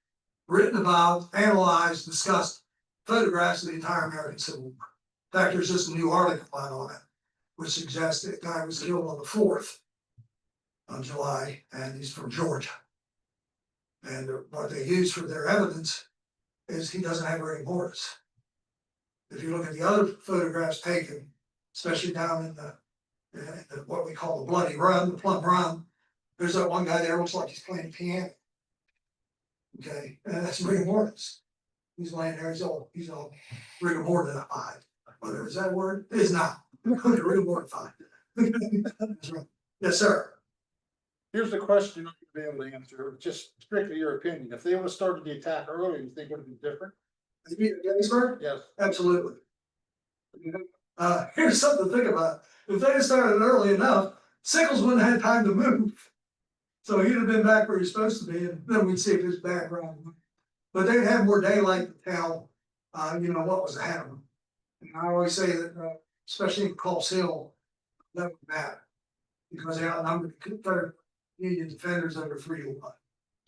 written about, analyzed, discussed photographs of the entire American Civil War. In fact, there's just a new article out on it, which suggests that the guy was killed on the 4th of July, and he's from Georgia. And what they use for their evidence is he doesn't have very mortars. If you look at the other photographs taken, especially down in the what we call the Bloody Run, the Plum Run, there's that one guy there looks like he's playing piano. Okay, and that's rigor mortis. He's laying there, he's all rigor mortified. Whether is that a word? It is not. Rigor mortified. That's right. Yes, sir. Here's the question I'm gonna be able to answer, just strictly your opinion. If they would have started the attack earlier, you think it would have been different? You mean Gettysburg? Yes. Absolutely. Here's something to think about. If they had started early enough, Sickles wouldn't have had time to move. So he'd have been back where he's supposed to be, and then we'd see if his background. But they'd have more daylight to tell, what was ahead of them. And I always say that, especially in Culp's Hill, that would matter. Because they outnumbered the Confederate Union defenders under 3-1.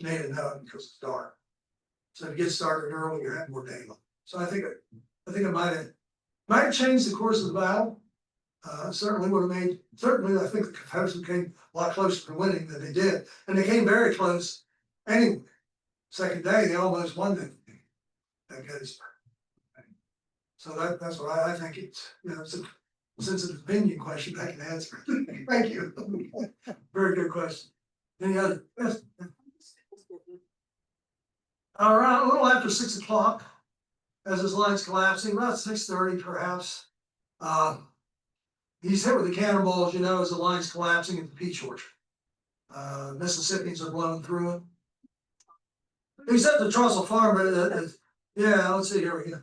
They didn't know it because it's dark. So to get started earlier, had more daylight. So I think it might have changed the course of the battle. Certainly would have made. Certainly, I think the Confederates came a lot closer to winning than they did, and they came very close. Anyway, second day they almost won that game at Gettysburg. So that's what I think. It's a sensitive opinion question I can answer. Thank you. Very good question. Any other? Yes. Around a little after 6 o'clock, as his line's collapsing, about 6:30 perhaps. He's hit with the cannonballs, as the line's collapsing at the peach orchard. Mississippians are blowing through it. He's at the Trussell Farm, but let's see, here we go.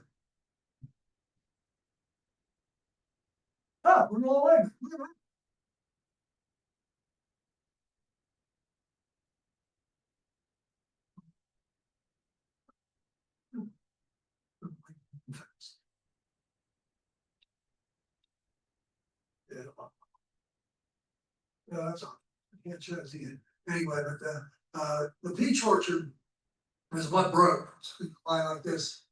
We're all away. Yeah, that's all. I can't show it to you. Anyway, but the peach orchard is what broke. So you fly like this,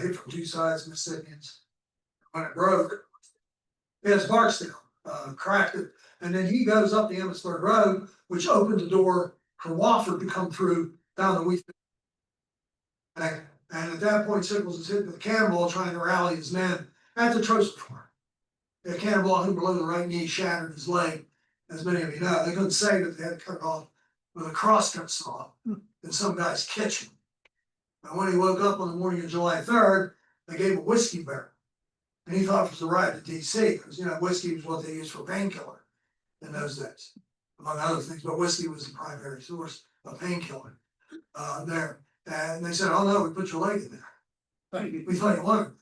hit from 2 sides, Mississippians. When it broke, it's Barksdale cracked it, and then he goes up the Emmitsburg Road, which opened the door for Wofford to come through down the Wheatfield. And at that point, Sickles was hit with a cannonball trying to rally his men at the Trussell Farm. The cannonball hit below the right knee, shattered his leg. As many of you know, they couldn't say that they had to cut it off with a crosscut saw in some guy's kitchen. And when he woke up on the morning of July 3rd, they gave him a whiskey barrel. And he thought it was a ride to DC, because whiskey was what they used for painkiller in those days, among other things. But whiskey was the primary source of painkiller there. And they said, "Oh no, we put your leg in there. We thought you wanted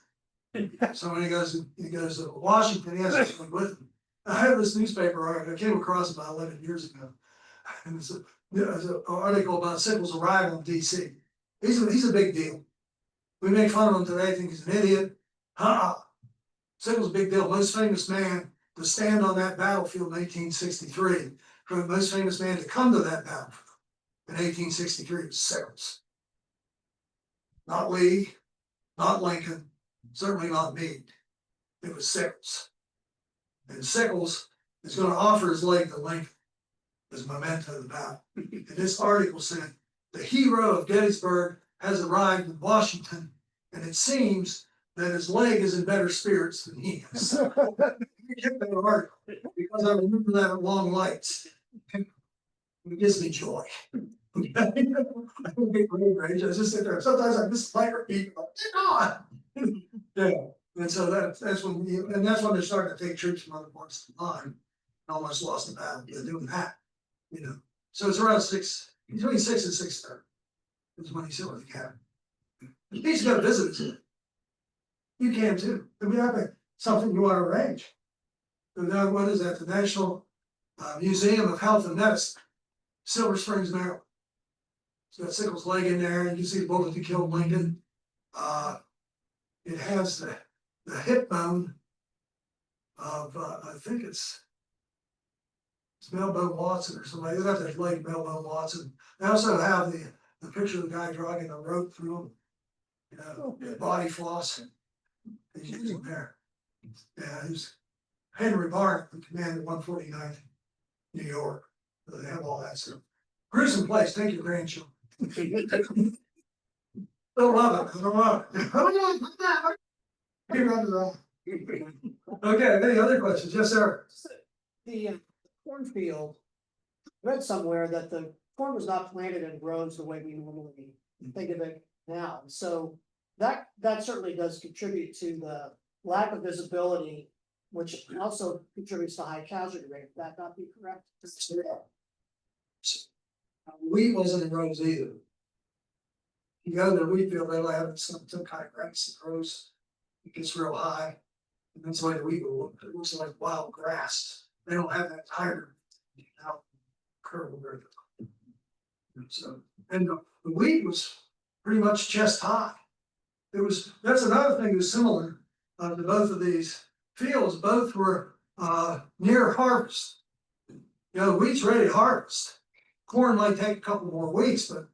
it." So when he goes to Washington, he has this thing with him. I have this newspaper article I came across about 11 years ago, and it's an article about Sickles' arrival in DC. He's a big deal. We make fun of him today, think he's an idiot. Sickles' a big deal. Most famous man to stand on that battlefield in 1863. For the most famous man to come to that battlefield in 1863 was Sickles. Not Lee, not Lincoln, certainly not Meade. It was Sickles. And Sickles is going to offer his leg to Lincoln as memento of the battle. And this article said, "The hero of Gettysburg has arrived in Washington, and it seems that his leg is in better spirits than he is." I kept that article because I remember that at Long Lights. It gives me joy. Okay? I don't get road rage, I just sit there, sometimes I miss like repeat, get on. Yeah, and so that's when and that's when they're starting to take troops from other parts of the line. Almost lost the battle, they're doing that, you know, so it's around between 6 and 6:30. Is when he's hit with the cabin. He's got to visit us. You can too, I mean, I think something you want to arrange. And now, what is that, the National Museum of Health and Medicine, Silver Springs, Maryland. It's got Sickles' leg in there, and you see the bullet that killed Lincoln. It has the hip bone of, I think it's Melville Watson or somebody, they got that leg, Melville Watson. They also have the picture of the guy dragging a rope through him. You know, body floss. He's using there. Yeah, he's Henry Barnett, the commander 149th, New York. So they have all that stuff. Gruesome place, take your grandchildren. They'll love it, they'll love it. He runs around. Okay, any other questions? Yes, sir. The cornfield, I read somewhere that the corn was not planted in rows the way we normally think of it now. So that certainly does contribute to the lack of visibility, which also contributes to high casualty rate. Would that not be correct? Wheat wasn't in rows either. You go to Wheatfield, they'll have some kind of grass that grows, it gets real high. And that's the way the wheat will look, it looks like wild grass. They don't have that tighter curve over it. So, and the wheat was pretty much chest high. That's another thing that's similar to both of these fields. Both were near harvest. You know, wheat's ready to harvest. Corn might take a couple more weeks, but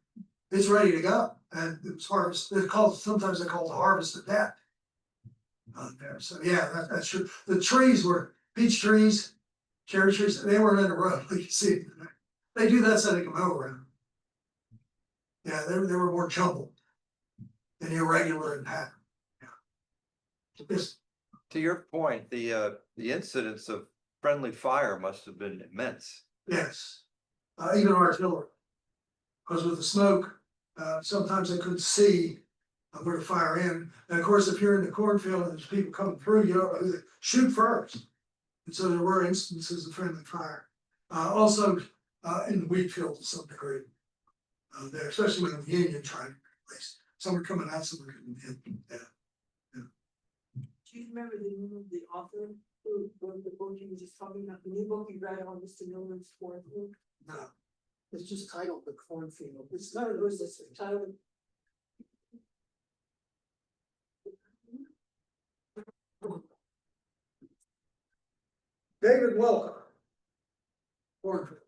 it's ready to go. And it was harvest. Sometimes they call it harvest of death. There. So yeah, that's true. The trees were peach trees, cherry trees. They weren't in a row. You can see they do that so they can mow around. Yeah, they were more jumbled and irregular in pattern. Yeah. Just, To your point, the incidence of friendly fire must have been immense. yes, even artillery, because with the smoke, sometimes they couldn't see where to fire in. And of course, if you're in the cornfield and there's people coming through, you don't know who to shoot first. And so there were instances of friendly fire. Also in the Wheatfield to some degree. There, especially when the Union tried to replace. Some were coming out, some were coming in. Yeah. Do you remember the name of the author who wrote the book you were just talking about? The new book you read on Mr. Miller's fourth book? No. It's just titled The Cornfield. It's not, it was this titled. David Welker. Cornfield.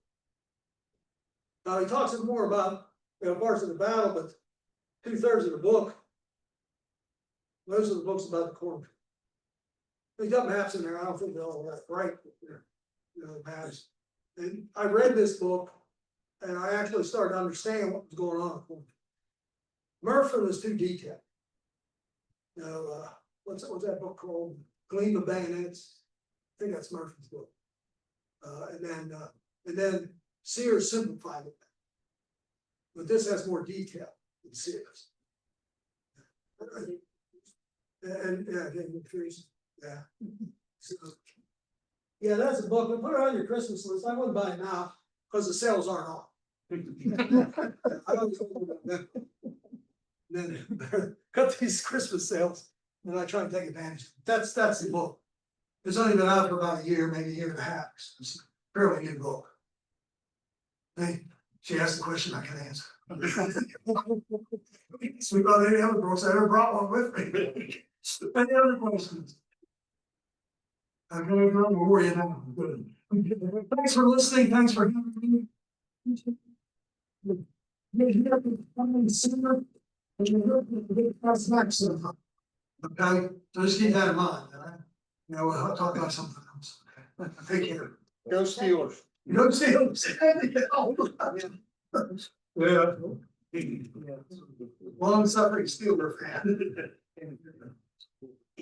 Now he talks more about parts of the battle, but 2/3 of the book, most of the book's about the cornfield. He's got maps in there. I don't think they're all that bright, but they're maps. And I read this book, and I actually started to understand what was going on in the cornfield. Murphy was too detailed. You know, what's that book called? Gleam of Bayonets. I think that's Murphy's book. And then Sears simplified it. But this has more detail than Sears. And yeah, yeah. So, yeah, that's a book. But put it on your Christmas list. I wouldn't buy it now because the sales aren't on. I don't then cut these Christmas sales, and I try and take advantage. That's the book. It's only been out for about a year, maybe a year and a half. It's a fairly new book. Hey, she asked the question I can answer. Sweet about any other books, I ever brought one with me. Any other questions? I'm going to worry now. Good. Thanks for listening. Thanks for having me. That's next. Okay, so just keep that in mind. All right? You know, we'll talk about something else. Okay. Take care. Go Steelers. Go Steelers. Yeah. Long suffering Steeler fan.